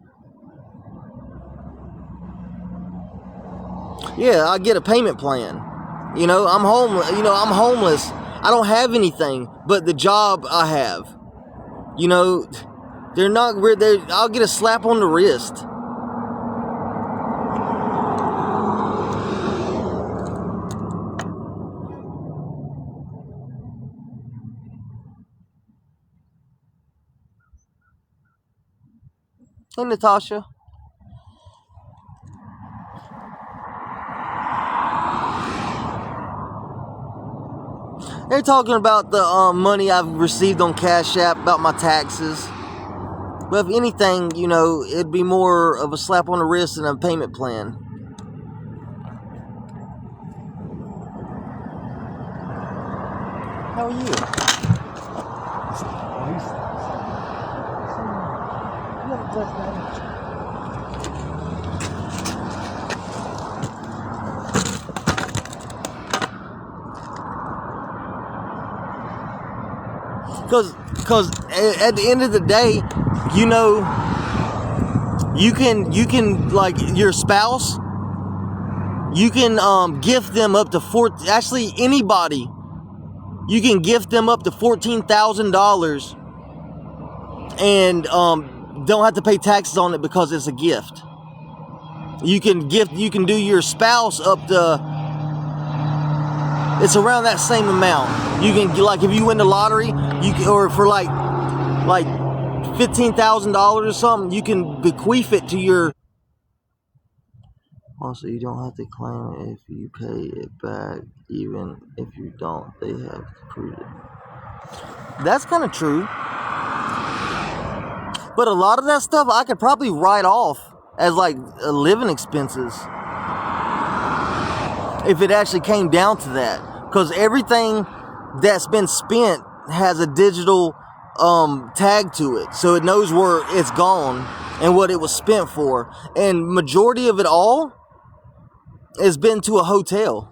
Yeah, I get a payment plan. You know, I'm homeless. I don't have anything but the job I have. You know, I'll get a slap on the wrist. Hey, Natasha. They're talking about the money I've received on Cash App, about my taxes. But if anything, you know, it'd be more of a slap on the wrist than a payment plan. How are you? Because at the end of the day, you know, you can like your spouse, you can gift them up to actually anybody, you can gift them up to $14,000 and don't have to pay taxes on it because it's a gift. You can do your spouse up to, it's around that same amount. You can, like, if you win the lottery, you can, or for like $15,000 or something, you can bequeath it to your. Also, you don't have to claim it if you pay it back, even if you don't. They have to prove it. That's kind of true. But a lot of that stuff I could probably write off as like living expenses if it actually came down to that. Because everything that's been spent has a digital tag to it. So it knows where it's gone and what it was spent for. And majority of it all has been to a hotel.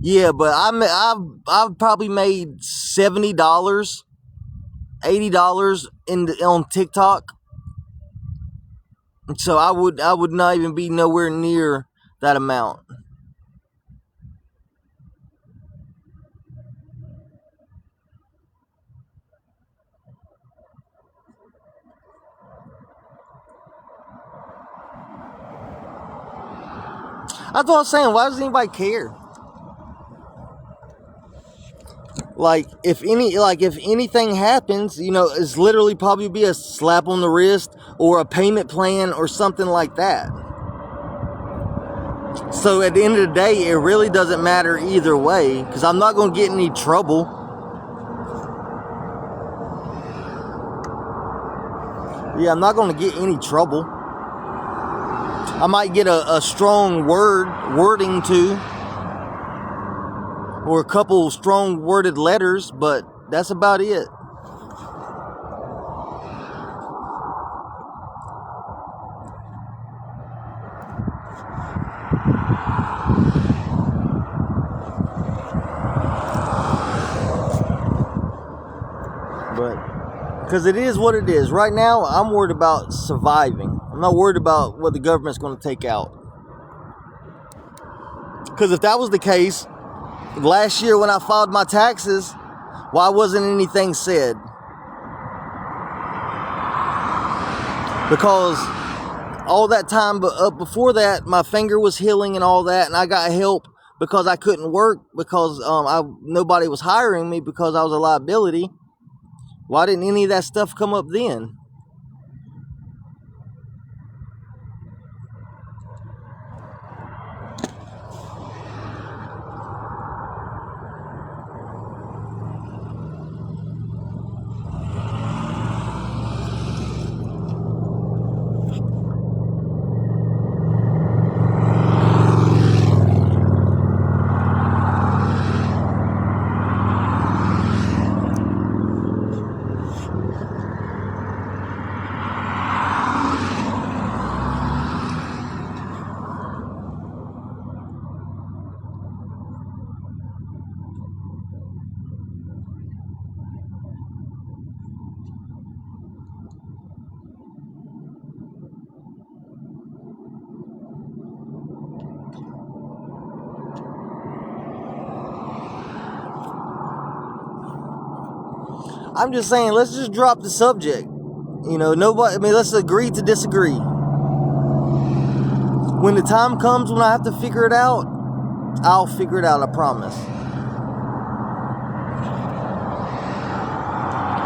Yeah, but I've probably made $70, $80 on TikTok. So I would not even be nowhere near that amount. That's what I'm saying. Why does anybody care? Like if anything happens, you know, it's literally probably be a slap on the wrist or a payment plan or something like that. So at the end of the day, it really doesn't matter either way, because I'm not going to get in any trouble. Yeah, I'm not going to get any trouble. I might get a strong wording too, or a couple strong worded letters, but that's about it. But because it is what it is. Right now, I'm worried about surviving. I'm not worried about what the government's going to take out. Because if that was the case, last year when I filed my taxes, why wasn't anything said? Because all that time before that, my finger was healing and all that, and I got help because I couldn't work because nobody was hiring me because I was a liability. Why didn't any of that stuff come up then? I'm just saying, let's just drop the subject. You know, nobody. I mean, let's agree to disagree. When the time comes when I have to figure it out, I'll figure it out. I promise.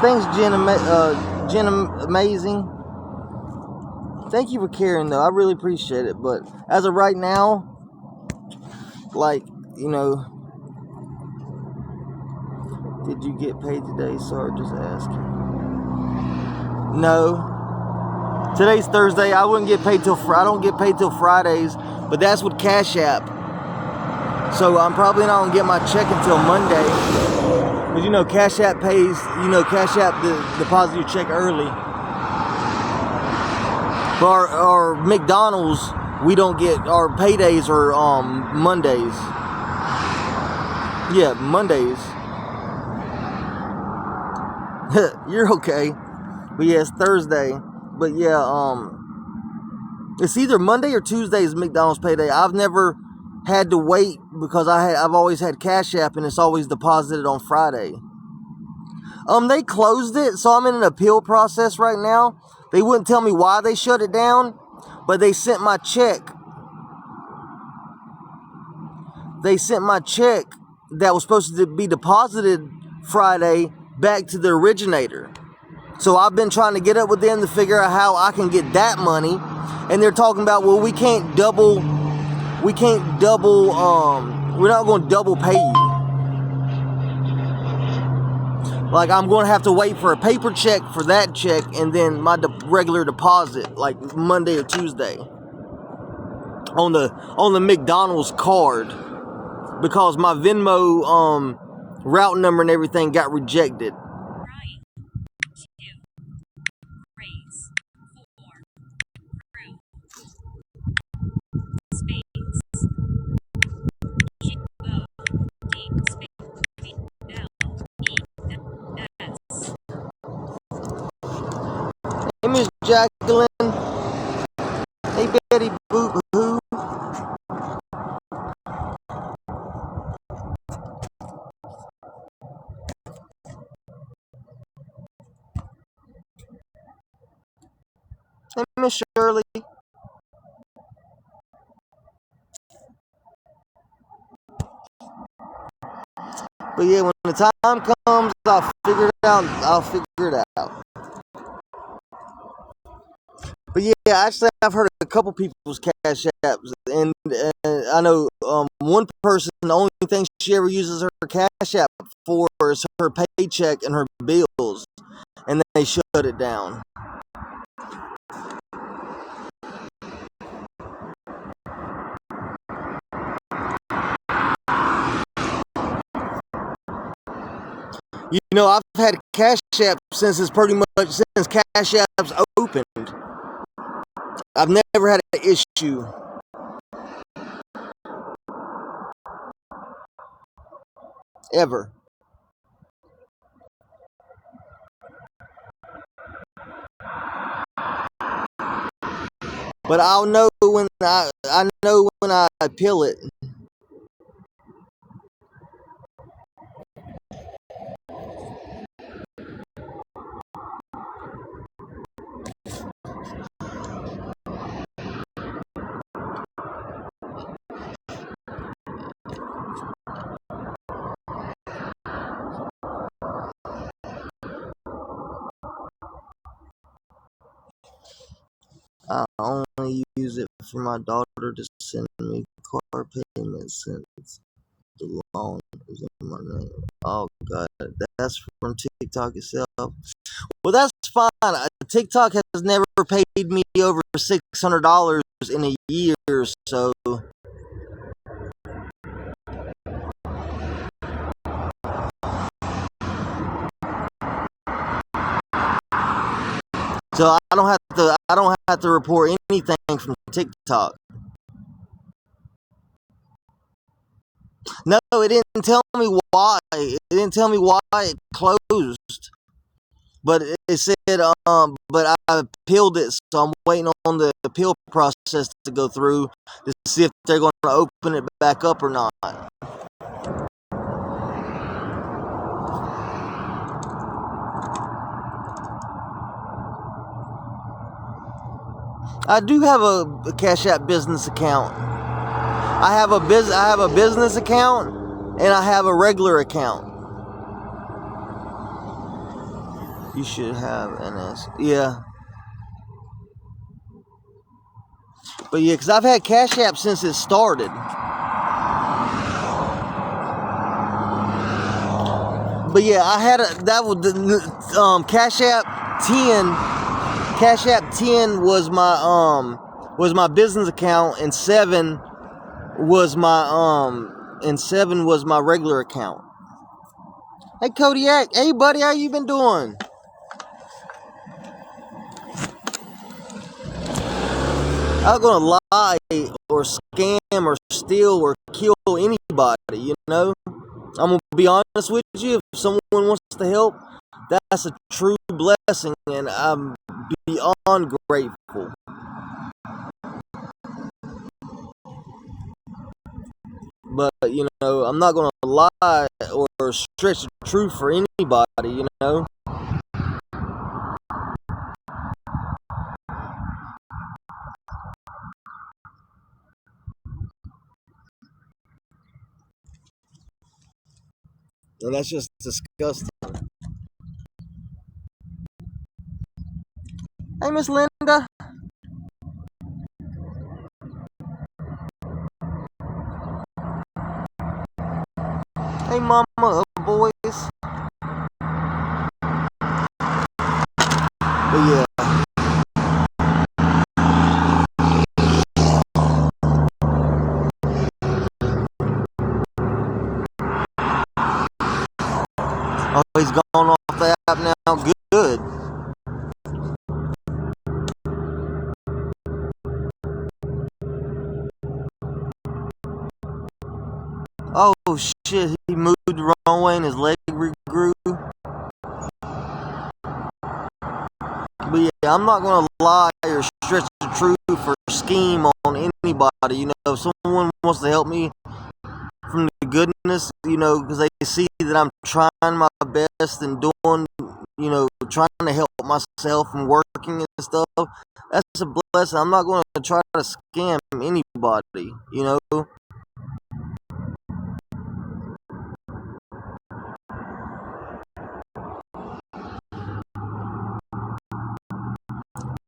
Thanks, Jen. Jen, amazing. Thank you for caring, though. I really appreciate it. But as of right now, like, you know, did you get paid today? Sorry, just asking. No. Today's Thursday. I wouldn't get paid till I don't get paid till Fridays, but that's with Cash App. So I'm probably not gonna get my check until Monday. Because you know Cash App pays. You know Cash App deposits your check early. For our McDonald's, we don't get our paydays are Mondays. Yeah, Mondays. You're okay. But yeah, it's Thursday. But yeah, it's either Monday or Tuesday's McDonald's payday. I've never had to wait because I've always had Cash App and it's always deposited on Friday. They closed it, so I'm in an appeal process right now. They wouldn't tell me why they shut it down, but they sent my check. They sent my check that was supposed to be deposited Friday back to the originator. So I've been trying to get up with them to figure out how I can get that money. And they're talking about, well, we're not going to double pay you. Like, I'm going to have to wait for a paper check for that check and then my regular deposit, like Monday or Tuesday, on the McDonald's card, because my Venmo route number and everything got rejected. Hey, Miss Jacqueline. Hey, Betty Boop Hoo. Hey, Miss Shirley. But yeah, when the time comes, I'll figure it out. But yeah, actually, I've heard a couple people's Cash Apps, and I know one person, the only thing she ever uses her Cash App for is her paycheck and her bills, and they shut it down. You know, I've had Cash App since Cash App's opened. I've never had an issue. Ever. But I'll know when I know when I appeal it. I only use it for my daughter to send me car payments since the loan is in my name. Oh God, that's from TikTok itself. Well, that's fine. TikTok has never paid me over $600 in a year, so. So I don't have to report anything from TikTok. No, it didn't tell me why. It didn't tell me why it closed. But it said, but I appealed it, so I'm waiting on the appeal process to go through to see if they're going to open it back up or not. I do have a Cash App business account. I have a business account and I have a regular account. You should have NS. Yeah. But yeah, because I've had Cash App since it started. But yeah, I had that was the Cash App 10. Cash App 10 was my business account, and 7 was my regular account. Hey Kodiak, hey buddy, how you been doing? I'm not gonna lie or scam or steal or kill anybody, you know? I'm gonna be honest with you. If someone wants to help, that's a true blessing, and I'm beyond grateful. But you know, I'm not gonna lie or stretch the truth for anybody, you know. And that's just disgusting. Hey, Miss Linda. Hey, Mama of Boys. But yeah. Oh, he's gone off the app now. Good. Oh shit, he moved the wrong way and his leg regrew. But yeah, I'm not gonna lie or stretch the truth or scheme on anybody. You know, if someone wants to help me from the goodness, you know, because they see that I'm trying my best and doing, you know, trying to help myself and working and stuff, that's a blessing. I'm not going to try to scam anybody, you know.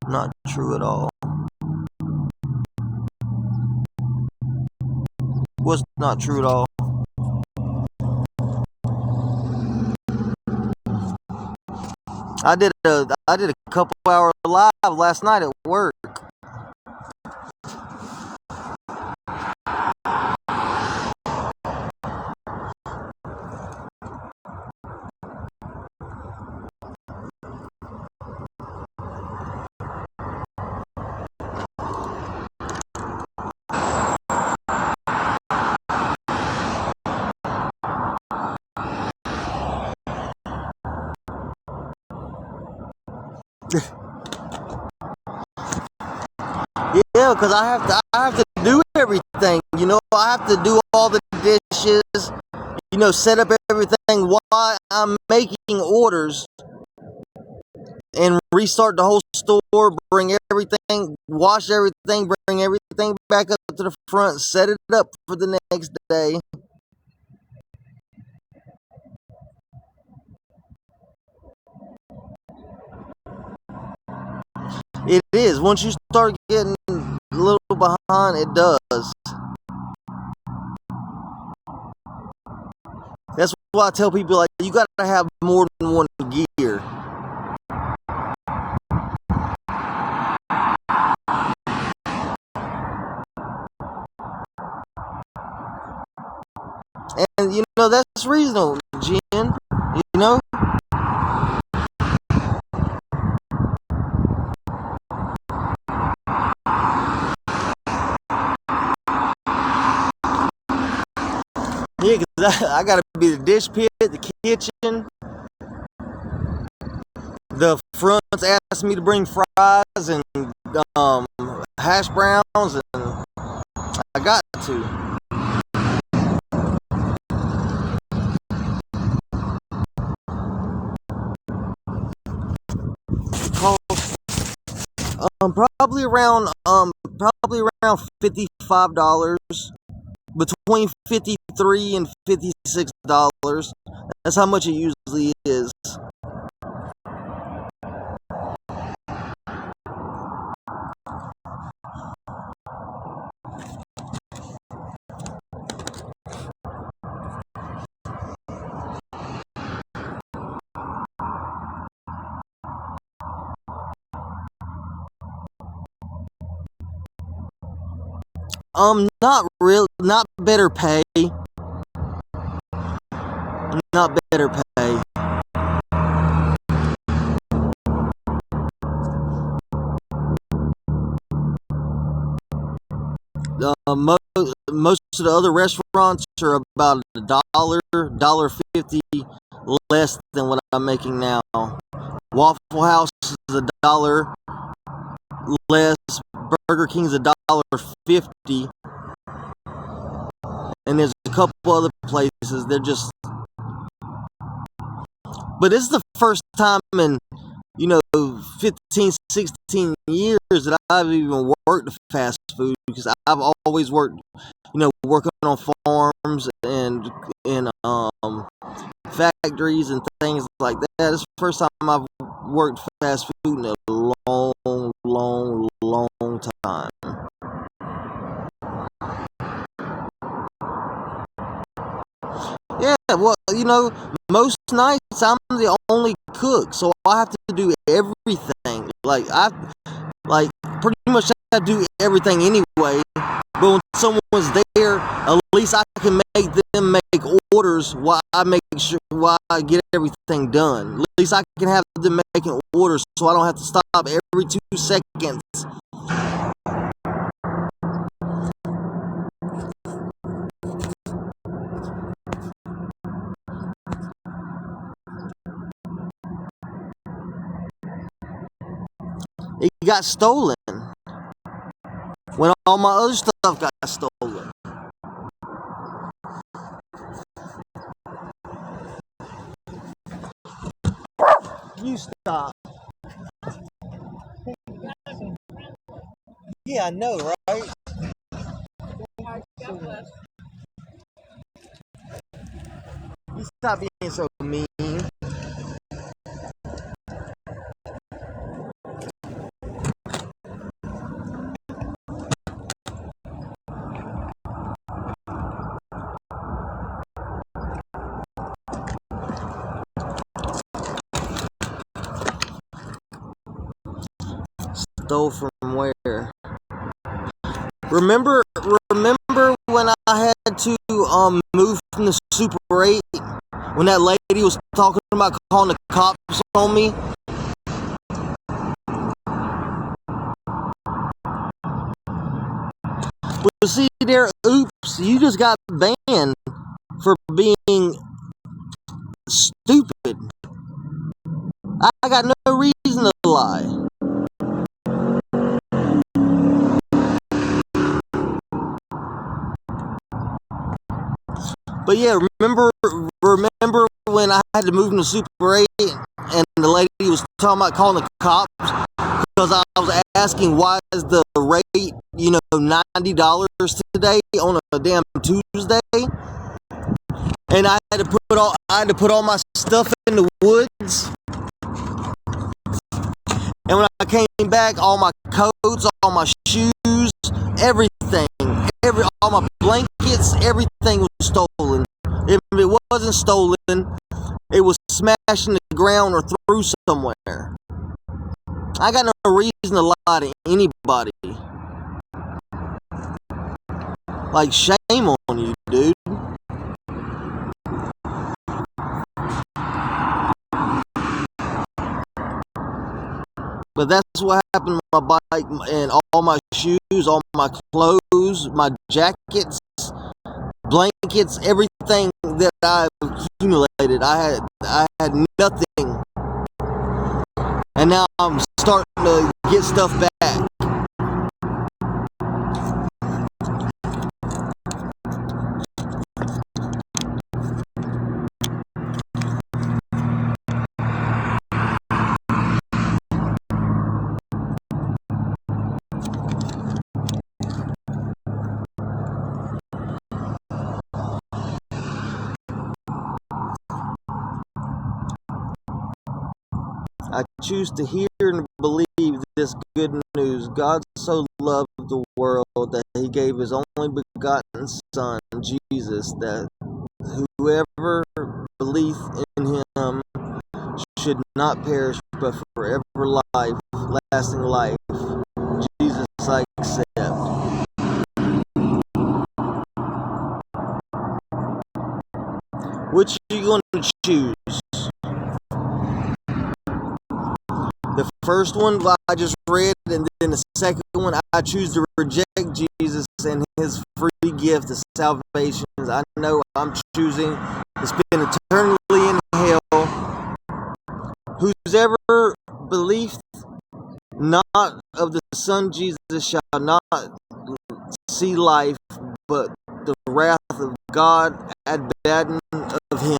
Not true at all. Was not true at all. I did a couple hour live last night at work. Yeah, because I have to do everything. You know, I have to do all the dishes. You know, set up everything while I'm making orders, and restart the whole store. Bring everything, wash everything, bring everything back up to the front, set it up for the next day. It is. Once you start getting a little behind, it does. That's why I tell people, like, you gotta have more than one gear. And you know, that's reasonable, Jen. You know? Yeah, because I gotta be the dish pit, the kitchen. The fronts asked me to bring fries and hash browns, and I got to. Probably around $55. Between $53 and $56. That's how much it usually is. Not real, not better pay. Not better pay. Most of the other restaurants are about $1.50 less than what I'm making now. Waffle House is $1 less. Burger King's $1.50, and there's a couple other places. They're just, but this is the first time in 15, 16 years that I've even worked fast food, because I've always worked, working on farms and in factories and things like that. It's the first time I've worked fast food in a long time. Yeah, well, most nights I'm the only cook, so I have to do everything. Like pretty much I do everything anyway. But when someone's there, at least I can make them make orders while I get everything done. At least I can have them making orders, so I don't have to stop every 2 seconds. It got stolen when all my other stuff got stolen. You stop. Yeah, I know, right? You stop being so mean. Stole from where? Remember when I had to move from the Super 8, when that lady was talking about calling the cops on me? Well, see there, oops, you just got banned for being stupid. I got no reason to lie. But yeah, remember when I had to move into Super 8 and the lady was talking about calling the cops because I was asking why is the rate, $90 today on a damn Tuesday? And I had to put all my stuff in the woods. And when I came back, all my coats, all my shoes, everything, all my blankets, everything was stolen. If it wasn't stolen, it was smashed in the ground or through somewhere. I got no reason to lie to anybody. Like, shame on you, dude. But that's what happened to my bike and all my shoes, all my clothes, my jackets, blankets, everything that I've accumulated. I had nothing. And now I'm starting to get stuff back. choose to hear and believe this good news. God so loved the world that he gave his only begotten Son, Jesus, that whoever believeth in him should not perish but forever life, lasting life. Jesus I accept. Which are you going to choose? The first one I just read, and then the second one, I choose to reject Jesus and his free gift of salvation. I know I'm choosing to spend eternally in hell. Whosoever believeth not of the Son Jesus shall not see life, but the wrath of God abating of him.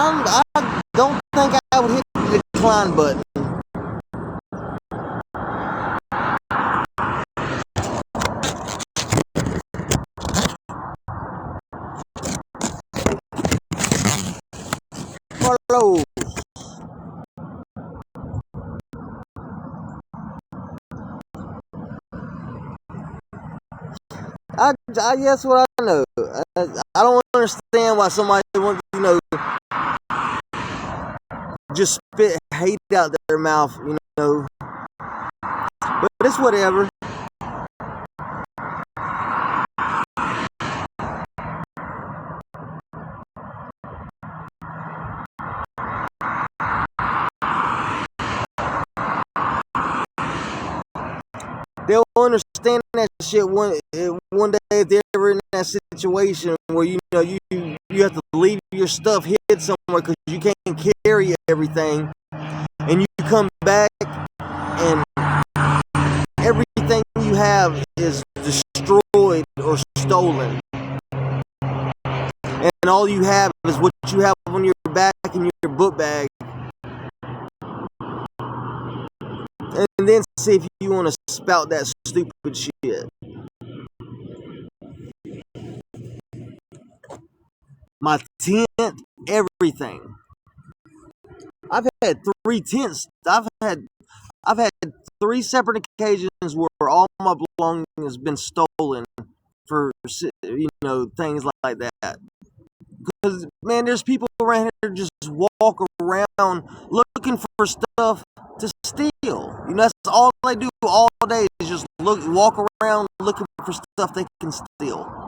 I don't think I would hit the decline button. Hello. I guess what I know. I don't understand why somebody wants, just spit hate out their mouth, But it's whatever. They'll understand that shit one day if they're ever in that situation where you have to leave your stuff hid somewhere because you can't carry everything, and you come back and everything you have is destroyed or stolen, and all you have is what you have on your back and your book bag. And then see if you want to spout that stupid shit. My tent, everything. I've had 3 tents. I've had 3 separate occasions where all my belongings has been stolen for things like that. Because man, there's people around here just walk around looking for stuff to steal. That's all they do all day is just walk around looking for stuff they can steal.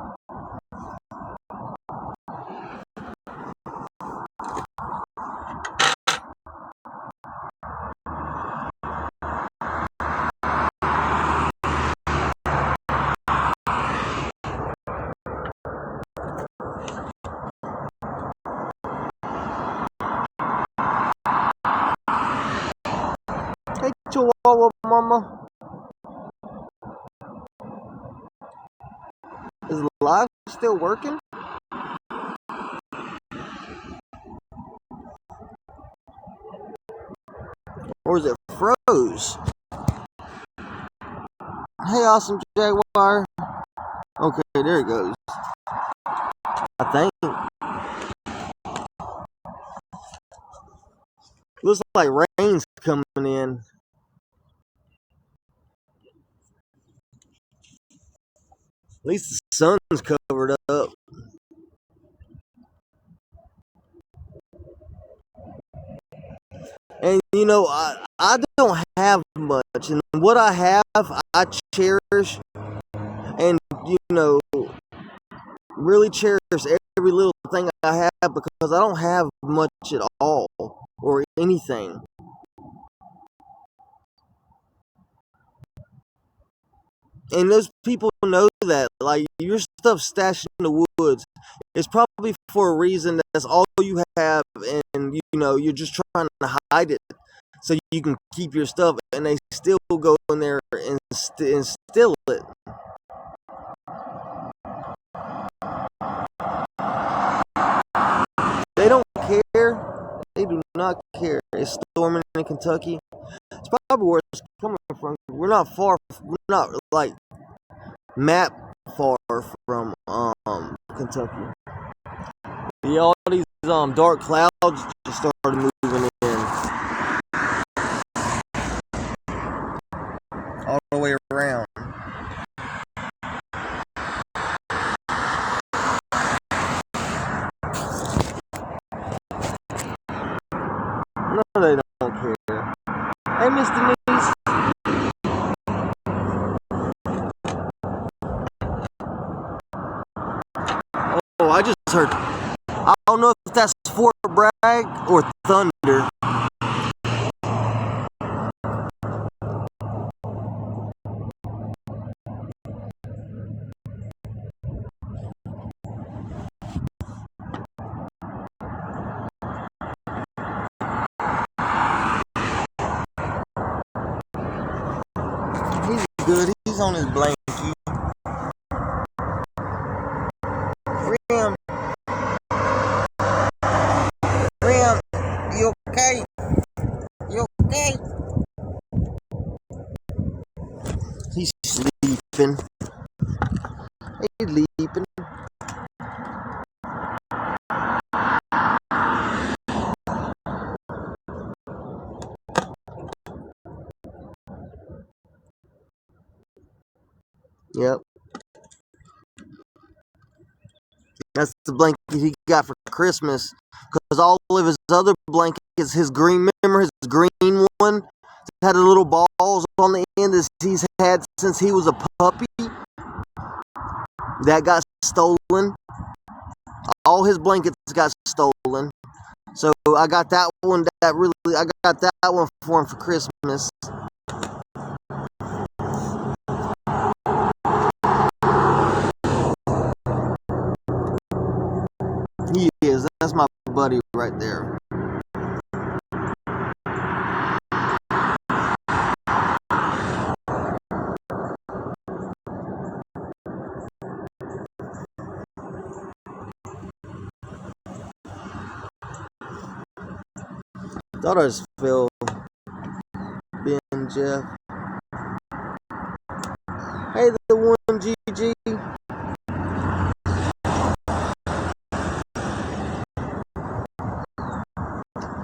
Hey, Chihuahua Mama. Is the live still working? Or is it froze? Hey, awesome Jaguar. Okay, there it goes. I think. Looks like rain's coming in. At least the sun's covered up. And I don't have much, and what I have, I cherish, and really cherish every little thing I have because I don't have much at all or anything. And those people know that, like, your stuff stashed in the woods, it's probably for a reason. That's all you have, and you're just trying to hide it so you can keep your stuff, and they still go in there and steal it. Kentucky. It's probably where it's coming from. We're not far. We're not like map far from Kentucky. Yeah, all these dark clouds just started moving in all the way around. No, they don't care. Hey, Miss Denise. Oh, I just heard. I don't know if that's Fort Bragg or Thunder. He's good. He's on his blankie. Rim. Rim. You okay? You okay? He's sleeping. He's sleeping. Yep. That's the blanket he got for Christmas. Because all of his other blankets, his green, remember his green one? Had the little balls on the end that he's had since he was a puppy. That got stolen. All his blankets got stolen. So I got that one. I got that one for him for Christmas. He is. That's my buddy right there. Thought I just feel Ben Jeff. Hey, the one GG.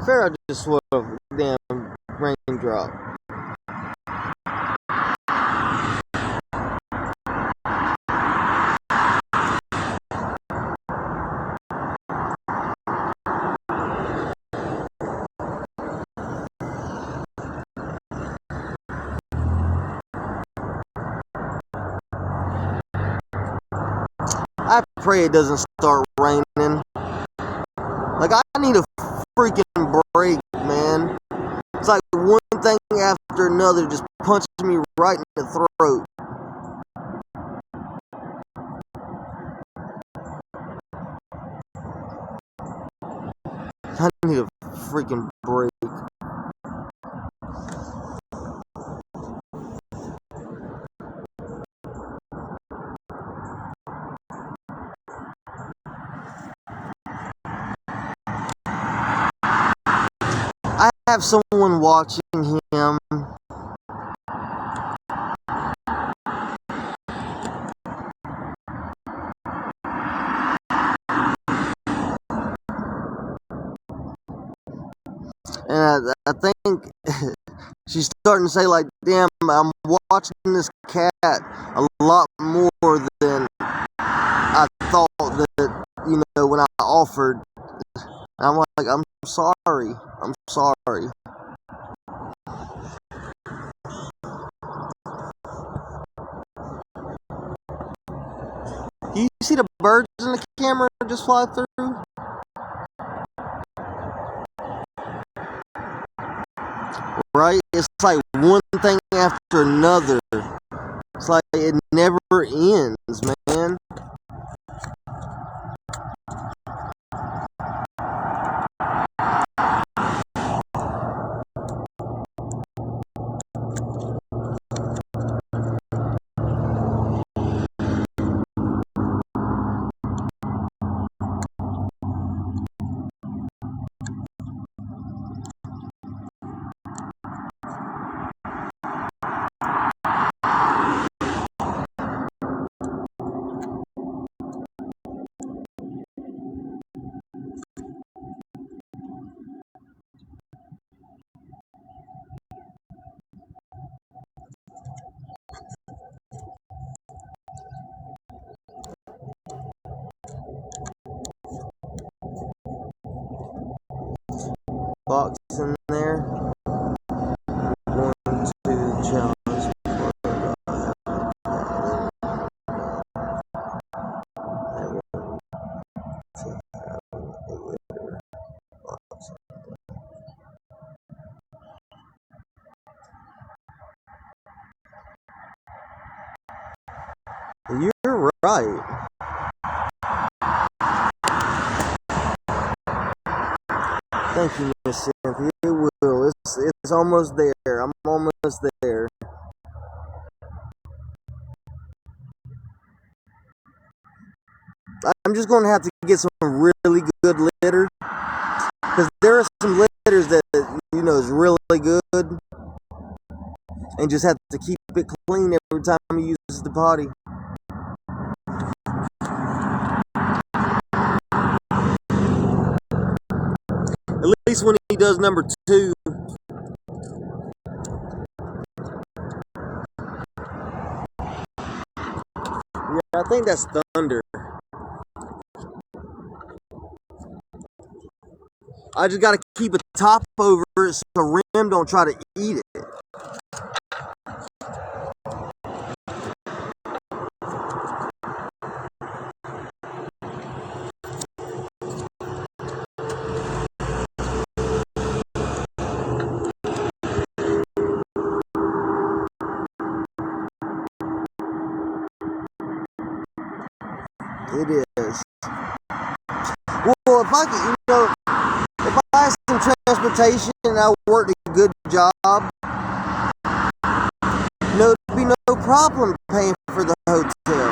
Fair, I just swear a damn raindrop. I pray it doesn't start raining. Like, I need a freaking break, man. It's like one thing after another just punches me right in the throat. I need a freaking break. I have someone watching him. And I think she's starting to say, like, damn, I'm watching this cat a lot more than I thought that, when I offered. I'm like, I'm sorry. I'm sorry. You see the birds in the camera just fly through? Right? It's like one thing after another. It's like it never ends, man. box in there. Going to challenge. You're right. Thank you, Miss Cynthia. It will. It's almost there. I'm almost there. I'm just going to have to get some really good litter, because there are some litters that is really good, and just have to keep it clean every time he uses the potty. At least when he does number 2. Yeah, I think that's Thunder. I just gotta keep a top over it so the rim don't try to eat it. It is. Well, if I could, if I had some transportation and I worked a good job, there'd be no problem paying for the hotel.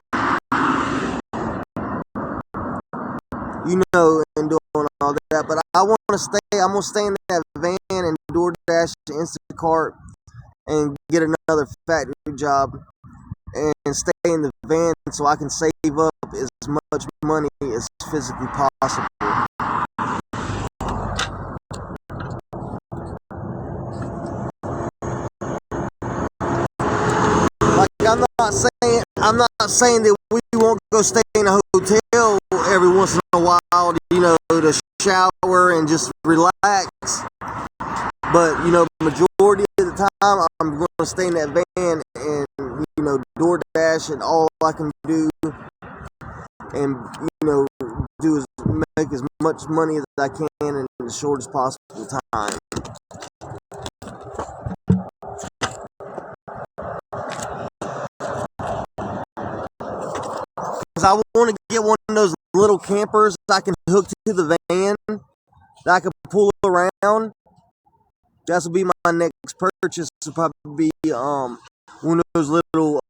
And doing all that. But I want to stay. I'm gonna stay in that van and DoorDash, Instacart, and get another factory job and stay in the van so I can save up as much money as physically possible. Like I'm not saying that we won't go stay in a hotel every once in a while, to shower and just relax. But majority of the time I'm going to stay in that van and DoorDash, and all I can do and do is make as much money as I can in the shortest possible time. Because I want to get one of those little campers I can hook to the van that I can pull around. That's will be my next purchase. Will probably be one of those little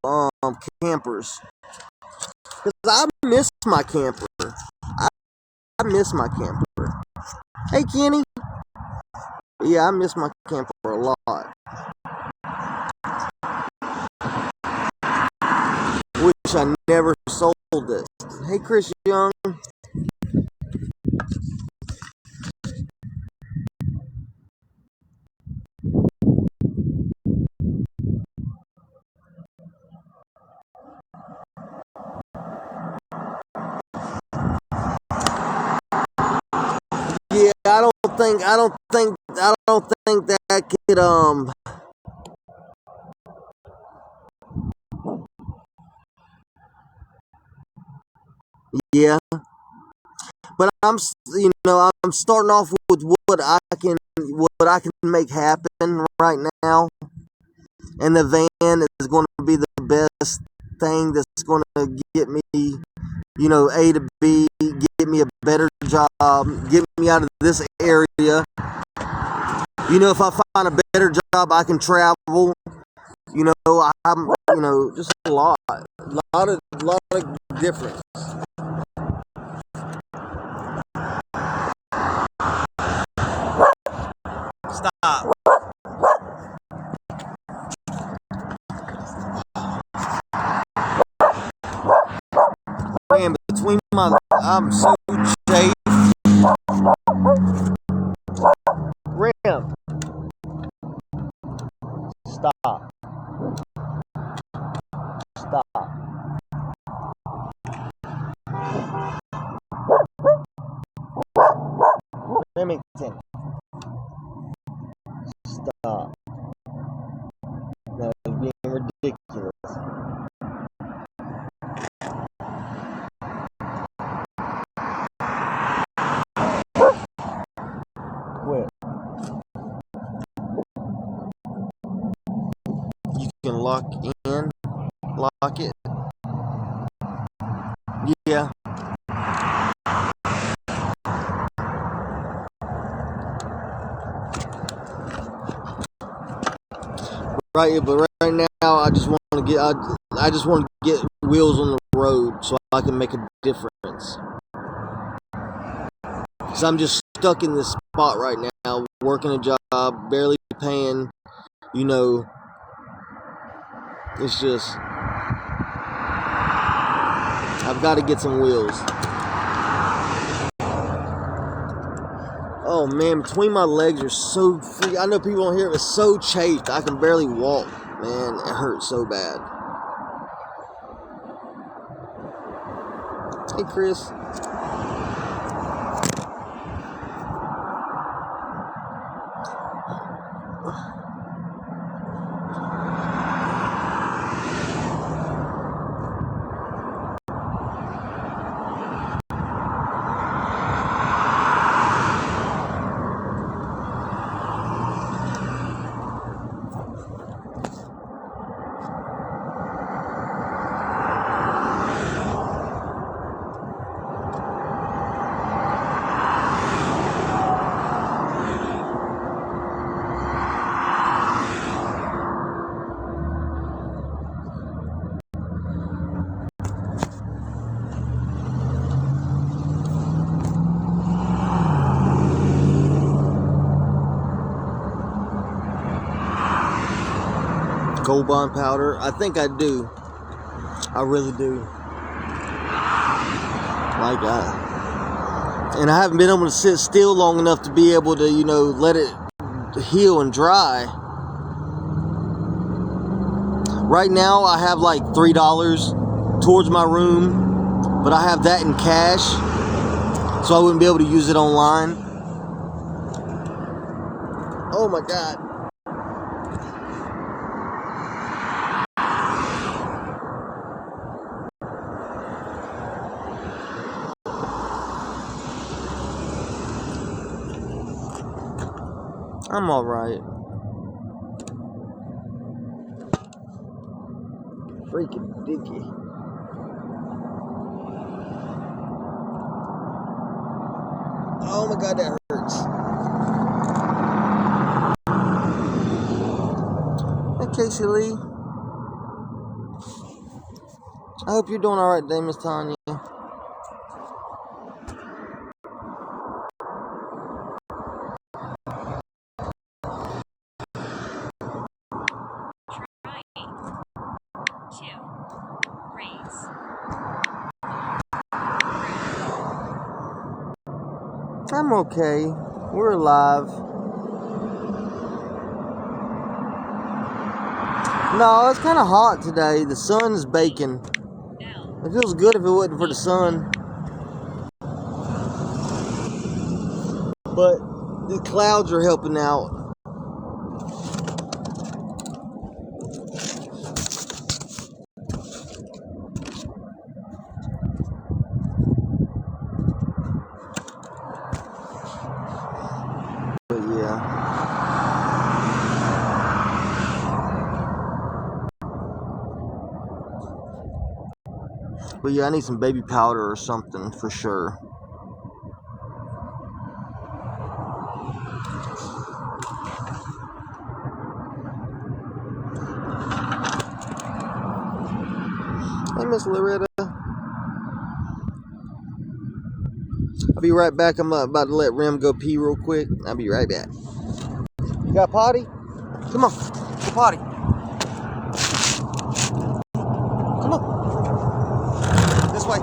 campers. Because I miss my camper. I miss my camper. Hey, Kenny. Yeah, I miss my camper a lot. Wish I never sold this. Hey, Chris Young. Yeah, I don't think that could yeah. But I'm starting off with what I can make happen right now, and the van is going to be the best thing that's going to get me, A to B, get me a better job, get me out of this area. If I find a better job, I can travel. I'm, just a lot of difference. Stop. Man, between I'm so safe. Ram. Stop. Stop. Remington. lock it. Yeah. Right, but right now I just want to get I just want to get wheels on the road so I can make a difference. Because I'm just stuck in this spot right now, working a job, barely paying, you know. It's just, I've got to get some wheels. Oh man, between my legs are so free. I know people don't hear it, but it's so chafed. I can barely walk. Man, it hurts so bad. Hey, Chris. Gold bond powder. I think I do. I really do. My God. And I haven't been able to sit still long enough to be able to, you know, let it heal and dry. Right now I have like $3 towards my room, but I have that in cash, so I wouldn't be able to use it online. Oh my God. I'm alright. Freaking dicky. Oh my God, that hurts. Hey, Casey Lee. I hope you're doing alright today, Miss Tanya. I'm okay. We're alive. No, it's kind of hot today. The sun's baking. It feels good if it wasn't for the sun. But the clouds are helping out. But yeah. But yeah, I need some baby powder or something for sure. Hey, Miss Loretta. I'll be right back. I'm about to let Rem go pee real quick. I'll be right back. You got a potty? Come on. Go potty. Come on. This way.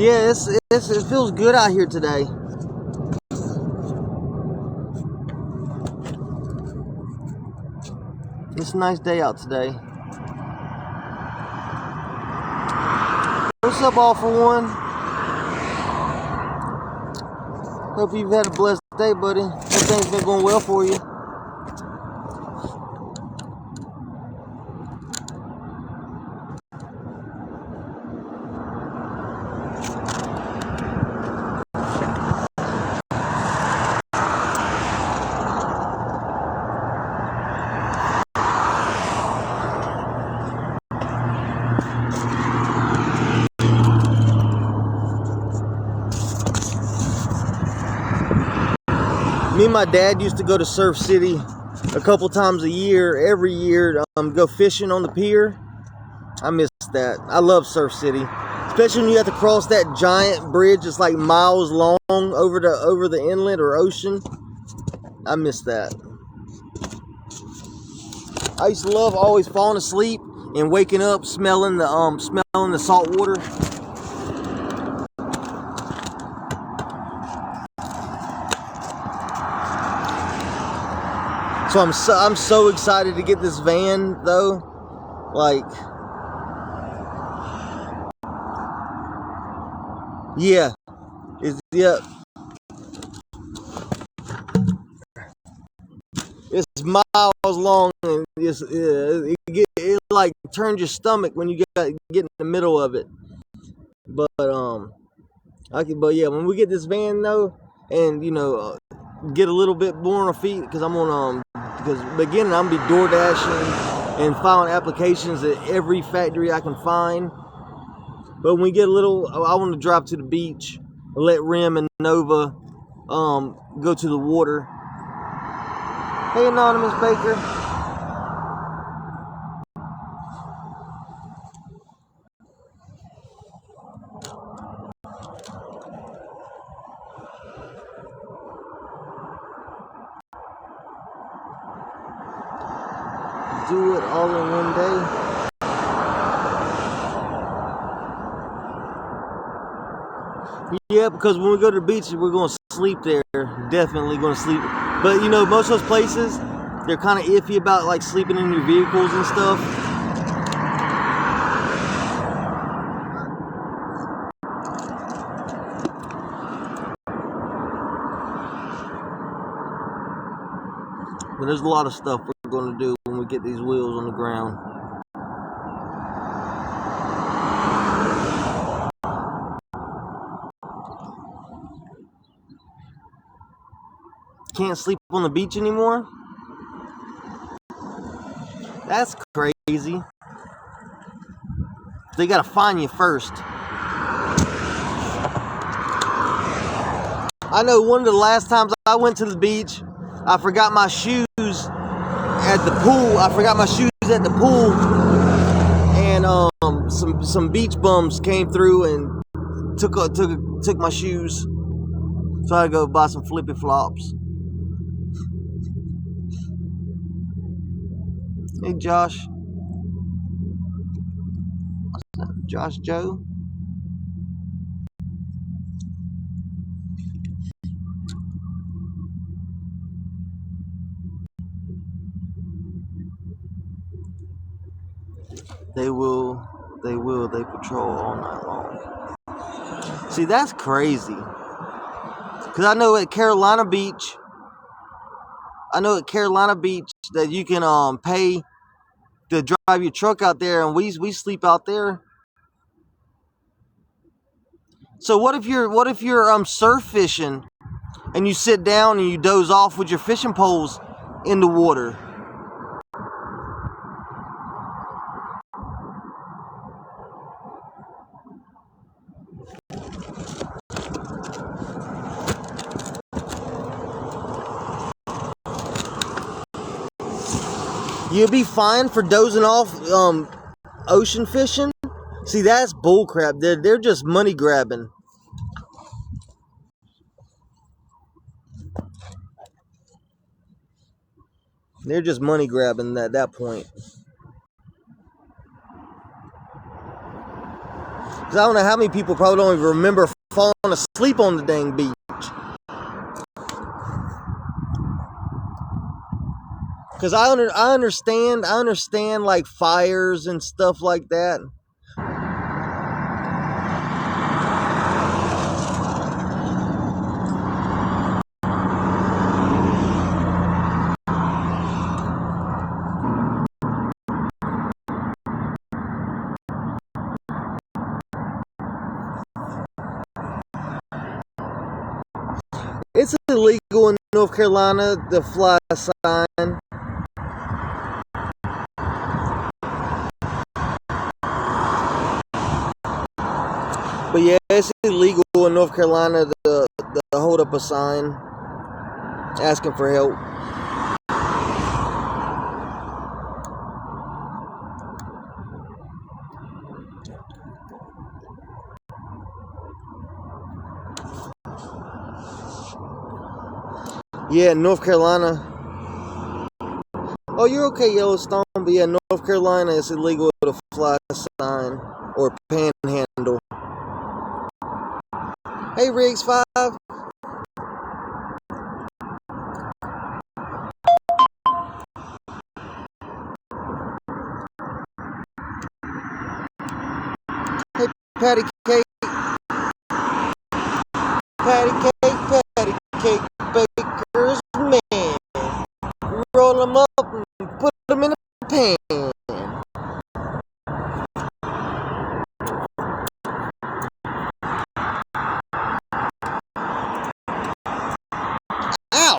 Yeah, it feels good out here today. It's a nice day out today. What's up, all for one? Hope you've had a blessed day, buddy. Everything's been going well for you. Me and my dad used to go to Surf City a couple times a year, every year, go fishing on the pier. I miss that. I love Surf City, especially when you have to cross that giant bridge. It's like miles long over the inlet or ocean. I miss that. I used to love always falling asleep and waking up smelling the salt water. So I'm so excited to get this van though. Like, yeah, it's miles long, and it like turns your stomach when you get in the middle of it. But yeah, when we get this van though, and get a little bit more on our feet, because I'm on because beginning I'm gonna be door dashing and filing applications at every factory I can find. But when we get a little, I want to drive to the beach, let Rim and Nova go to the water. Hey, Anonymous Baker. Do it all in one day. Yeah, because when we go to the beach, we're going to sleep there. Definitely going to sleep. But, most of those places, they're kind of iffy about, like, sleeping in your vehicles and stuff. But there's a lot of stuff we're going to do when we get these wheels on the ground. Can't sleep on the beach anymore? That's crazy. They gotta find you first. I know one of the last times I went to the beach, I forgot my shoes at the pool. And some beach bums came through and took my shoes. So I had to go buy some flippy flops. Hey, Josh. Josh Joe. They patrol all night long. See, that's crazy. Because I know at Carolina Beach that you can pay to drive your truck out there, and we sleep out there. So what if you're surf fishing and you sit down and you doze off with your fishing poles in the water? You'll be fined for dozing off ocean fishing? See, that's bullcrap. They're just money grabbing. They're just money grabbing at that point. Because I don't know how many people probably don't even remember falling asleep on the dang beach. Because I understand like fires and stuff like that. It's illegal in North Carolina to fly a sign. But yeah, it's illegal in North Carolina to hold up a sign asking for help. Yeah, North Carolina. Oh, you're okay, Yellowstone. But yeah, North Carolina, it's illegal to fly a sign or panhandle. Hey, Riggs 5. Hey, Patty Cake. Patty Cake Baker's man. Roll them up and put them in a pan. Ow!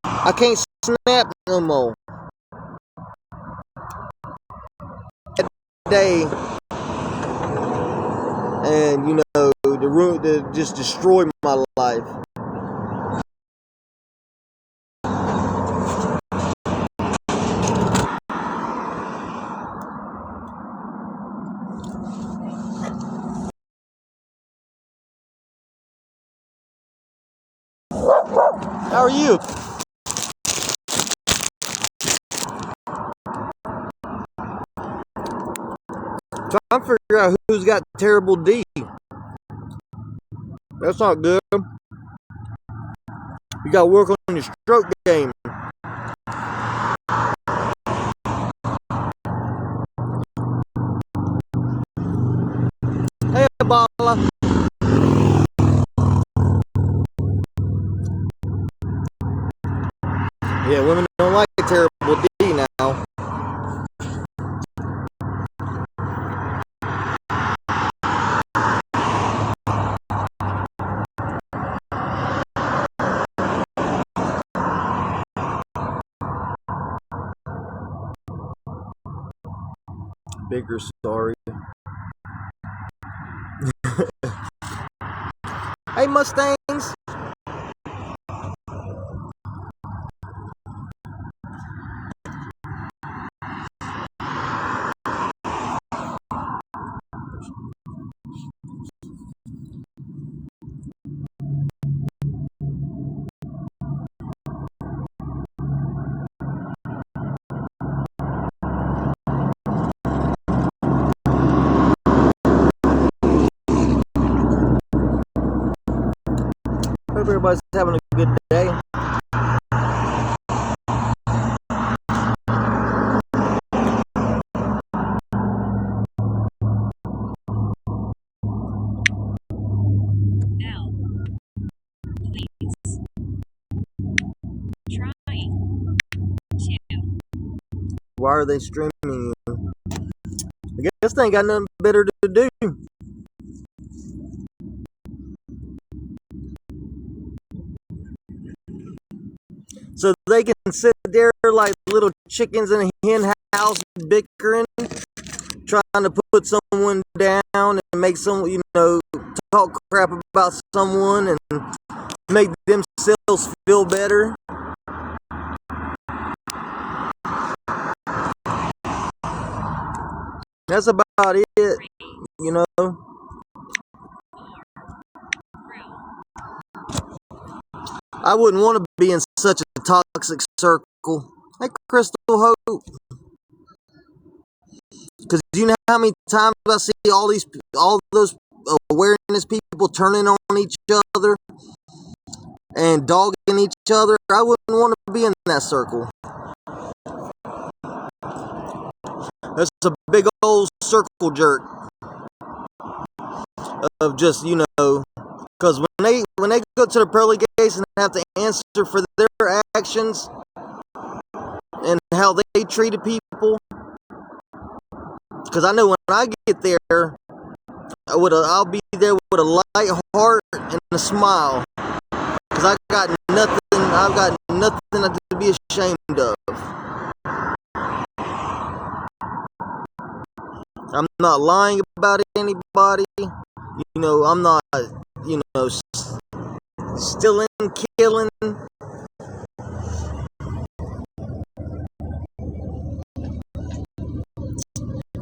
I can't snap no more. That day, and you know, the room that just destroyed my life. How are you? Trying to figure out who's got terrible D. That's not good. You got to work on your stroke game. Hey, Bala. Yeah, women don't like terrible D now. Bigger sorry. Hey, Mustangs. Hope everybody's having a good day. Now, please. Trying to. Why are they streaming you? I guess they ain't got nothing better to do. So they can sit there like little chickens in a hen house bickering, trying to put someone down and make someone, you know, talk crap about someone and make themselves feel better. That's about it, you know. I wouldn't want to be in such a toxic circle. Hey, Crystal Hope. Because you know how many times I see all those awareness people turning on each other and dogging each other. I wouldn't want to be in that circle. That's a big old circle jerk of just, because when they go to the pearly gates and have to answer for their actions and how they treated people, because I know when I get there, I'll be there with a light heart and a smile, because I've got nothing to be ashamed of. I'm not lying about anybody. I'm not, stealing, killing.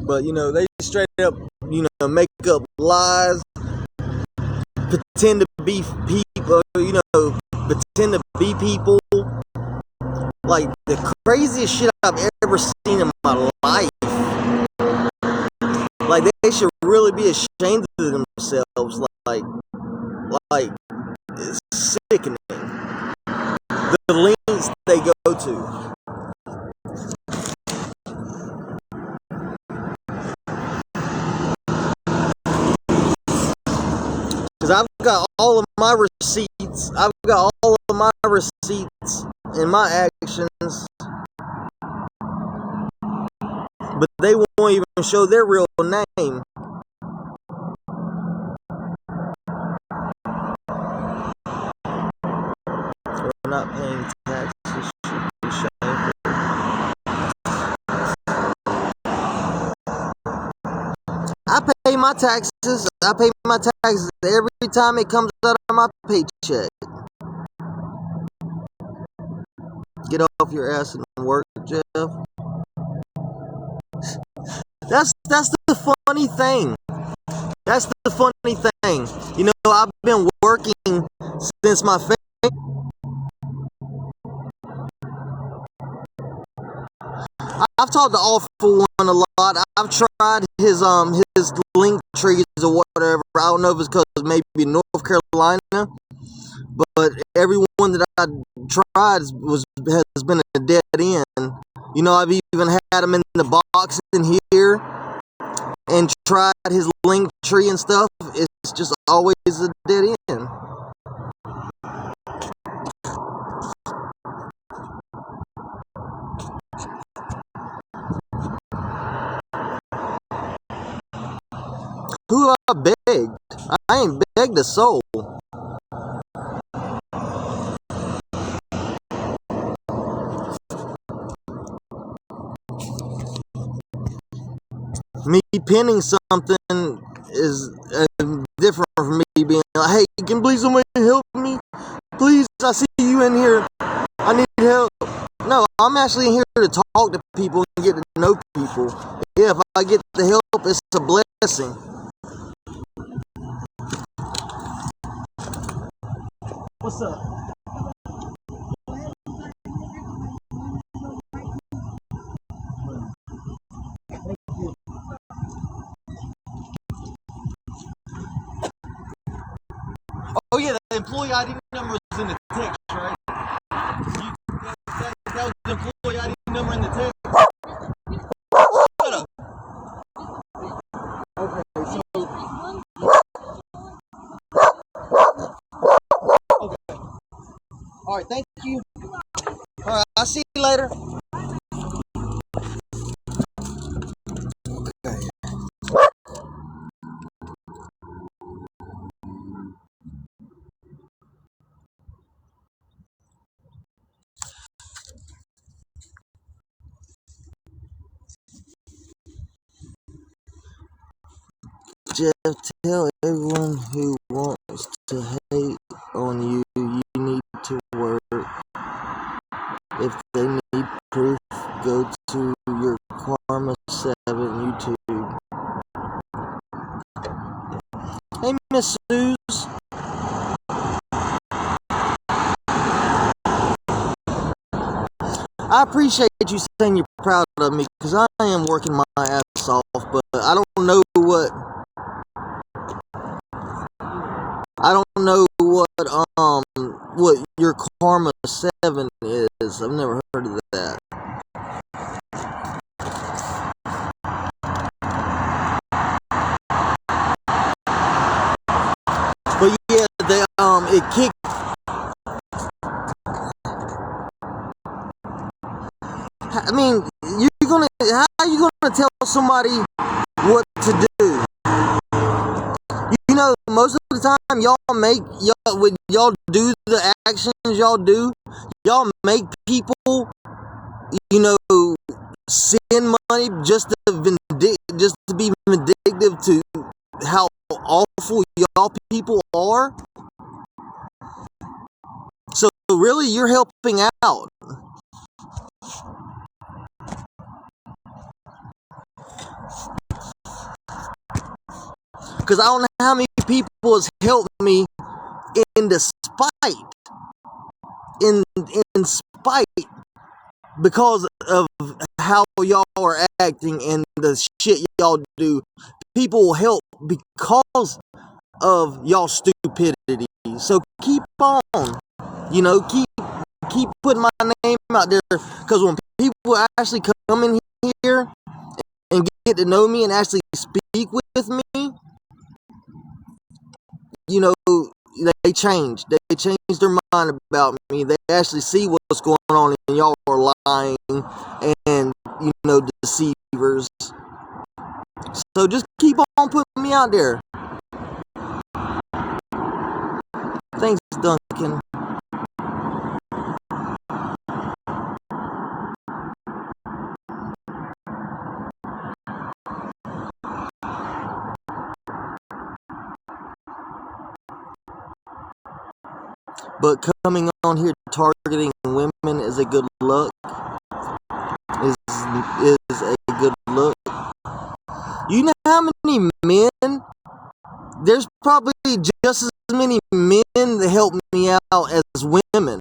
But, they straight up, make up lies, pretend to be people, pretend to be people. Like, the craziest shit I've ever seen in my life. Like, they should really be ashamed of themselves. Like, it's sickening. The lengths they go to. Because I've got all of my receipts. I've got all of my receipts and my actions. But they won't even show their real name. We're not paying taxes. Should be shameful. I pay my taxes. I pay my taxes every time it comes out of my paycheck. Get off your ass and work, Jeff. That's the funny thing. That's the funny thing. I've been working since my family. I've talked to Awful One a lot. I've tried his link trees or whatever. I don't know if it's because maybe North Carolina, but everyone that I tried has been a dead end. I've even had him in the box in here and tried his link tree and stuff. It's just always a dead end. Who I begged? I ain't begged a soul. Me pinning something is different from me being like, hey, can please somebody help me? Please, I see you in here. I need help. No, I'm actually in here to talk to people and get to know people. Yeah, if I get the help, it's a blessing. What's up? Oh yeah, the employee ID number was in the text, right? That was the employee ID number in the text. Shut up. Okay, so. Okay. All right, thank you. All right, I'll see you later. Okay. Jeff, tell everyone who wants to hate on you, you need to work. If they need proof, go to your Karma 7 YouTube. Hey, Miss Suze. I appreciate you saying you're proud of me, because I am working my ass worse off, but I don't know what your Karma 7 is. I've never heard of that. But yeah, it kicked. I mean, how are you gonna tell somebody what to do? You know, most of the time when y'all do the actions y'all make people, you know, send money just to be vindictive to how awful y'all people are. So really, you're helping out. Because I don't know how many people has helped me in the spite, in spite, because of how y'all are acting and the shit y'all do. People will help because of y'all stupidity. So keep on, you know, keep putting my name out there. Because when people actually come in here and get to know me and actually speak with me, you know, they change. They change their mind about me. They actually see what's going on, and y'all are lying and, you know, deceivers. So just keep on putting me out there. Thanks, Duncan. But coming on here targeting women is a good look. Is a good look. You know how many men? There's probably just as many men that help me out as women.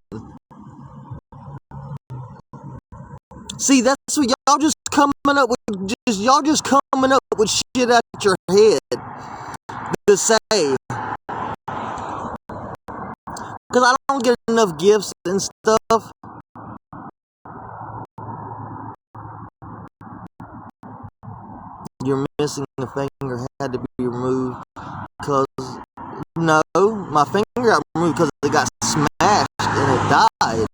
See, that's what y'all just coming up with. Y'all just coming up with shit out your head to say. Because I don't get enough gifts and stuff. You're missing a finger, had to be removed. Because, no, my finger got removed because it got smashed and it died.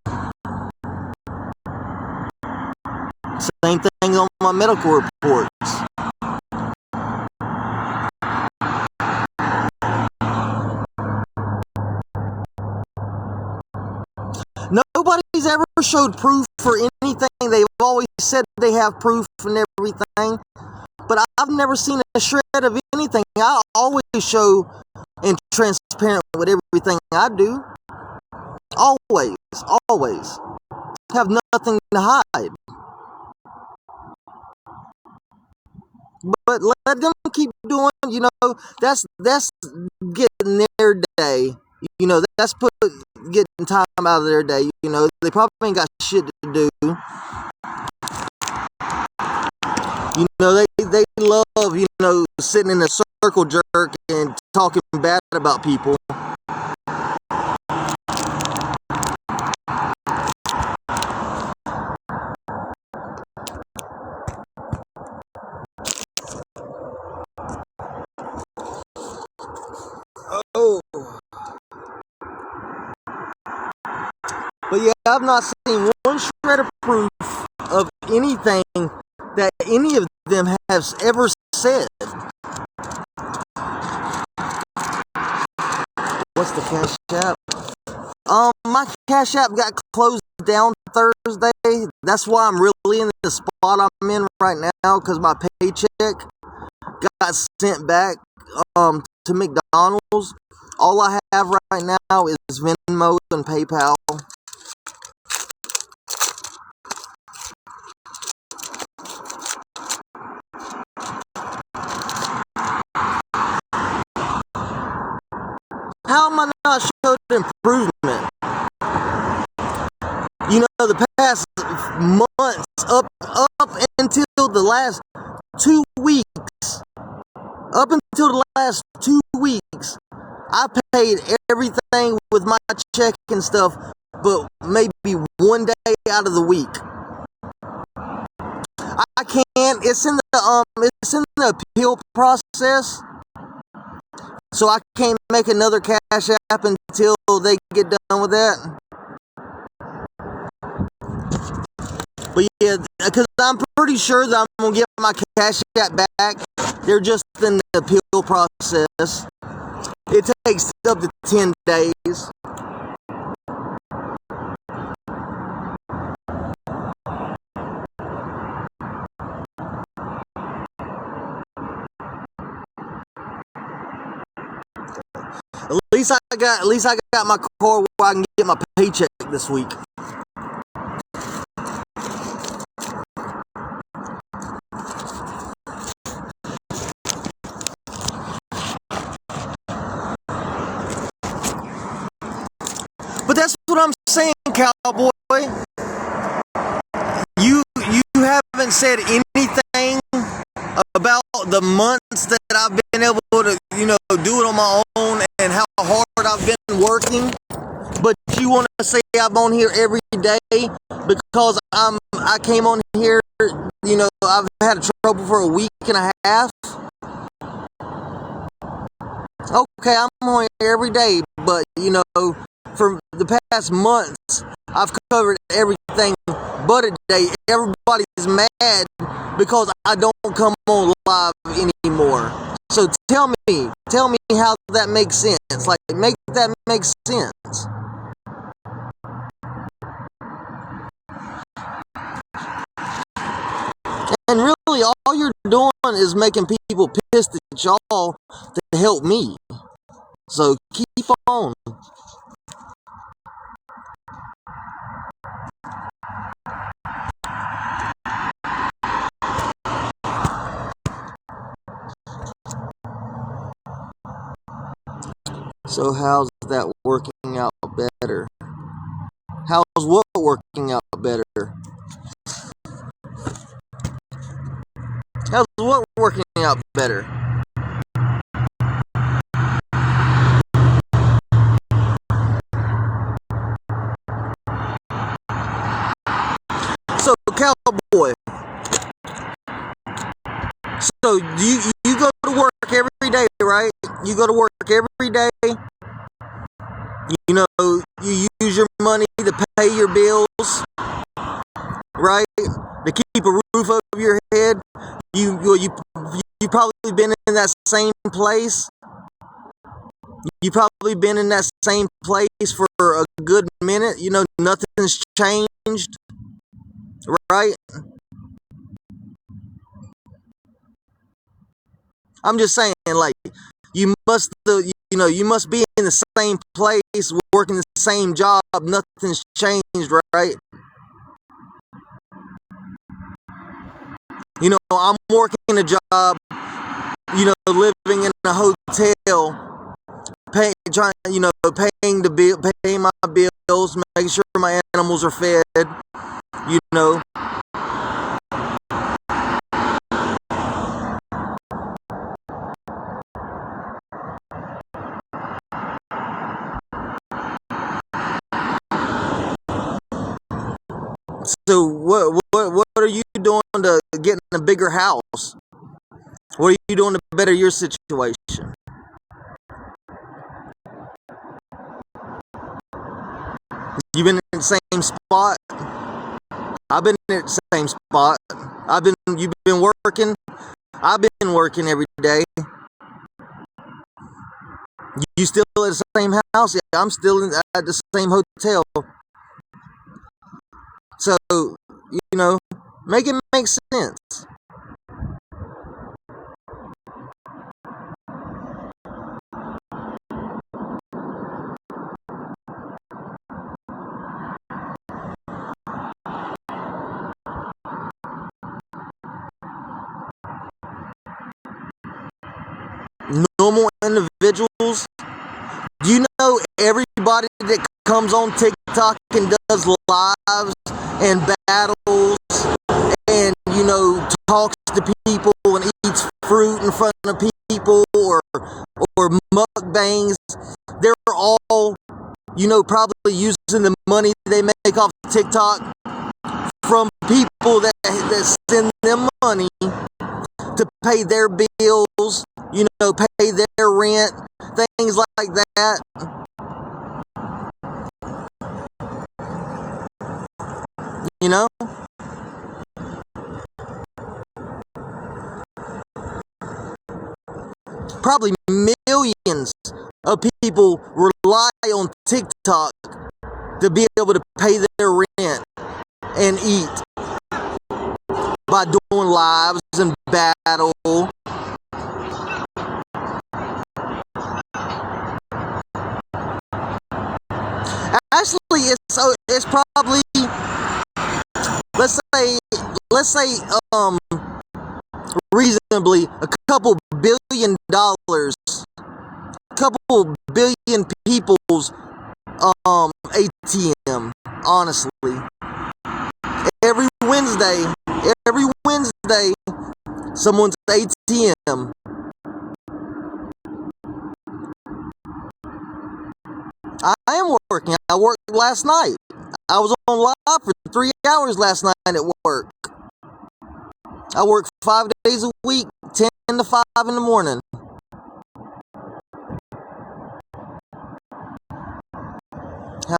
Same thing on my medical reports. Nobody's ever showed proof for anything. They've always said they have proof and everything. But I've never seen a shred of anything. I always show and transparent with everything I do. Always, always. Have nothing to hide. But let them keep doing, you know, that's getting their day. You know, that's getting time out of their day. You know, they probably ain't got shit to do. You know, they love, you know, sitting in a circle jerk and talking bad about people. Oh. But yeah, I've not seen one shred of proof of anything that any of them has ever said. What's the Cash App? My Cash App got closed down Thursday. That's why I'm really in the spot I'm in right now, because my paycheck got sent back to McDonald's. All I have right now is Venmo and PayPal. How am I not showing improvement? You know, the past months, up until the last 2 weeks, up until the last 2 weeks, I paid everything with my check and stuff, but maybe one day out of the week. I can't. It's in the appeal process, so I can't make another Cash App until they get done with that. But yeah, because I'm pretty sure that I'm gonna get my Cash App back. They're just in the appeal process. It takes up to 10 days. At least I got my car where I can get my paycheck this week. But that's what I'm saying, cowboy. You haven't said anything about the months that I've been able to, do it on my own and how hard I've been working. But you want to say I'm on here every day because I came on here, I've had trouble for a week and a half. Okay, I'm on here every day, but for the past months, I've covered everything but a day. Everybody's mad because I don't come on live anymore. So tell me how that makes sense. Like, make that make sense. And really, all you're doing is making people pissed at y'all to help me. So keep on. So how's that working out better? How's what working out better? How's what working out better? So, cowboy. So you go to work every day, right? You go to work every day. You use your money to pay your bills, right? To keep a roof over your head. You probably been in that same place. You probably been in that same place for a good minute. Nothing's changed, right? I'm just saying, like, you must be in the same place, working the same job. Nothing's changed, right? I'm working a job, living in a hotel, paying the bill, paying my bills, making sure my animals are fed, So what are you doing to get in a bigger house? What are you doing to better your situation? You been in the same spot? I've been in the same spot. You've been working. I've been working every day. You still at the same house? Yeah, I'm still at the same hotel. So, make it make sense. Normal individuals. Do you know everybody that comes on TikTok and does lives and battles and talks to people and eats fruit in front of people, or mukbangs. They're all, probably using the money they make off TikTok from people that send them money to pay their bills, pay their rent, things like that. Probably millions of people rely on TikTok to be able to pay their rent and eat by doing lives and battle. Actually, it's probably, let's say reasonably a couple $1 billion, couple billion people's ATM. Honestly, every Wednesday, someone's ATM. I am working. I worked last night. I was on live for 3 hours last night at work. I work 5 days a week, 10 to 5 in the morning.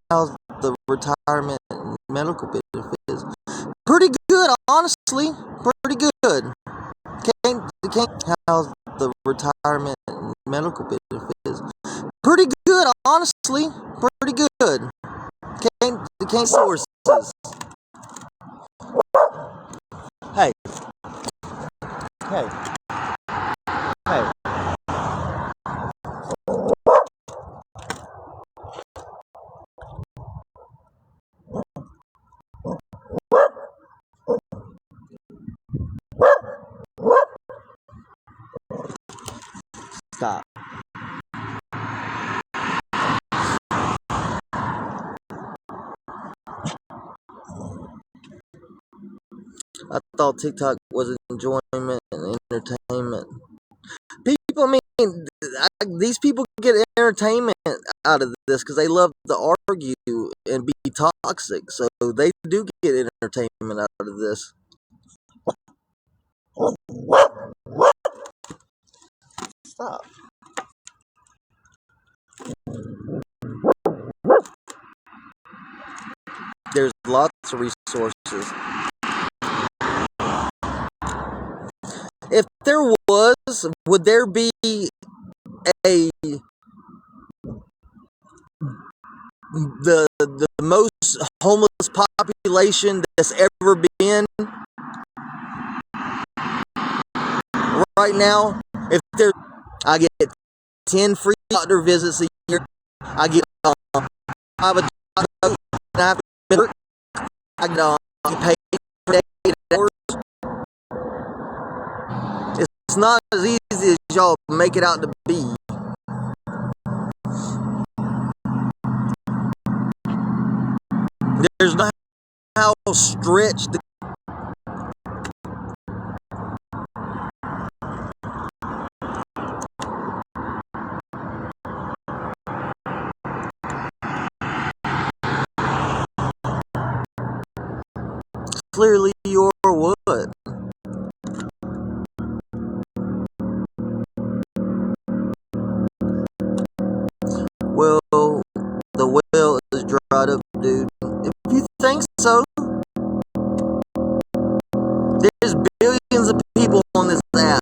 How's the retirement and medical benefits? Pretty good, honestly. Pretty good. How's the retirement and medical benefits? Pretty good, honestly. Pretty good. Can't sources. Hey. Stop. I thought TikTok was enjoyment and entertainment. These people get entertainment out of this because they love to argue and be toxic. So they do get entertainment out of this. Stop. There's lots of resources. If there was, would there be the most homeless population that's ever been right now? If there, I get 10 free doctor visits a year. I get private doctor. I get paid for 8 hours. It's not as easy as y'all make it out to be. There's not how stretched the clearly you're what? Well, the well is dried up, dude. If you think so, there's billions of people on this app.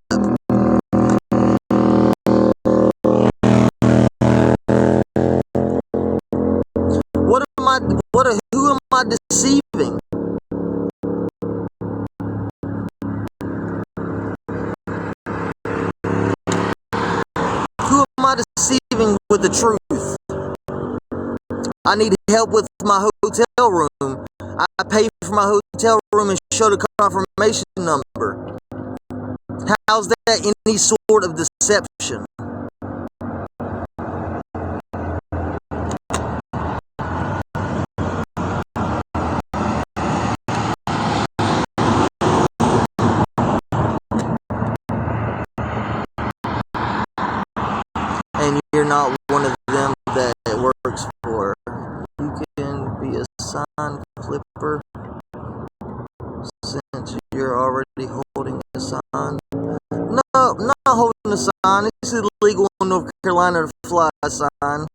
Who am I deceiving? Who am I deceiving with the truth? I need help with my hotel room. I pay for my hotel room and show the confirmation number. How's that any sort of deception? sign flipper since you're already holding a sign? No, I'm not holding a sign. It's illegal in North Carolina to fly a sign.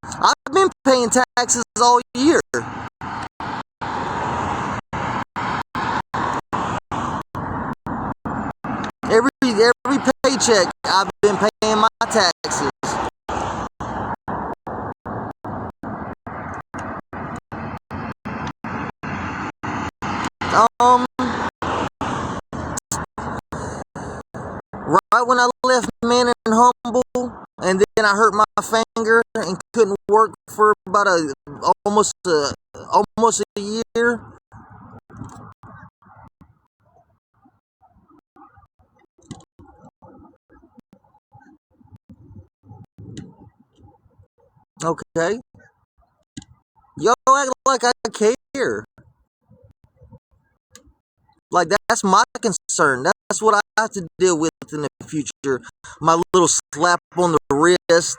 I've been paying taxes all year. Every paycheck, I've been paying my taxes. Right when I left Man and Humble, and then I hurt my finger and couldn't work for about almost a year. Okay, y'all act like I care. Like that's my concern. That's what I have to deal with in the future. My little slap on the wrist,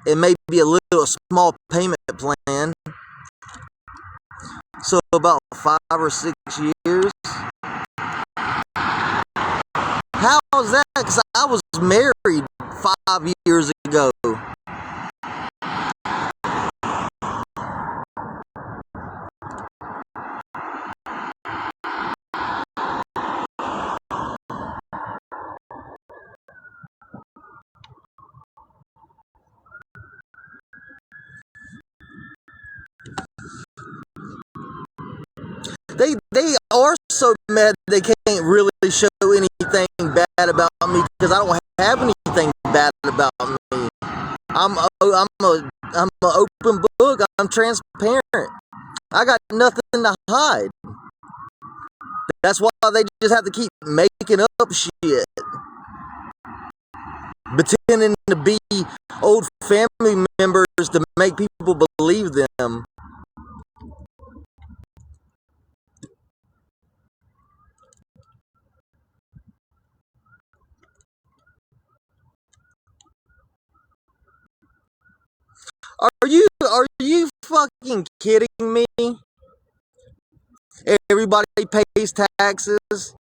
and maybe a little small payment plan. So about 5 or 6 years. How is that? Because I was married 5 years ago. They are so mad they can't really show anything bad about me because I don't have anything bad about me. I'm an open book. I'm transparent. I got nothing to hide. That's why they just have to keep making up shit, pretending to be old family members to make people believe them. Are you fucking kidding me? Everybody pays taxes.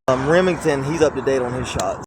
Remington, he's up to date on his shots.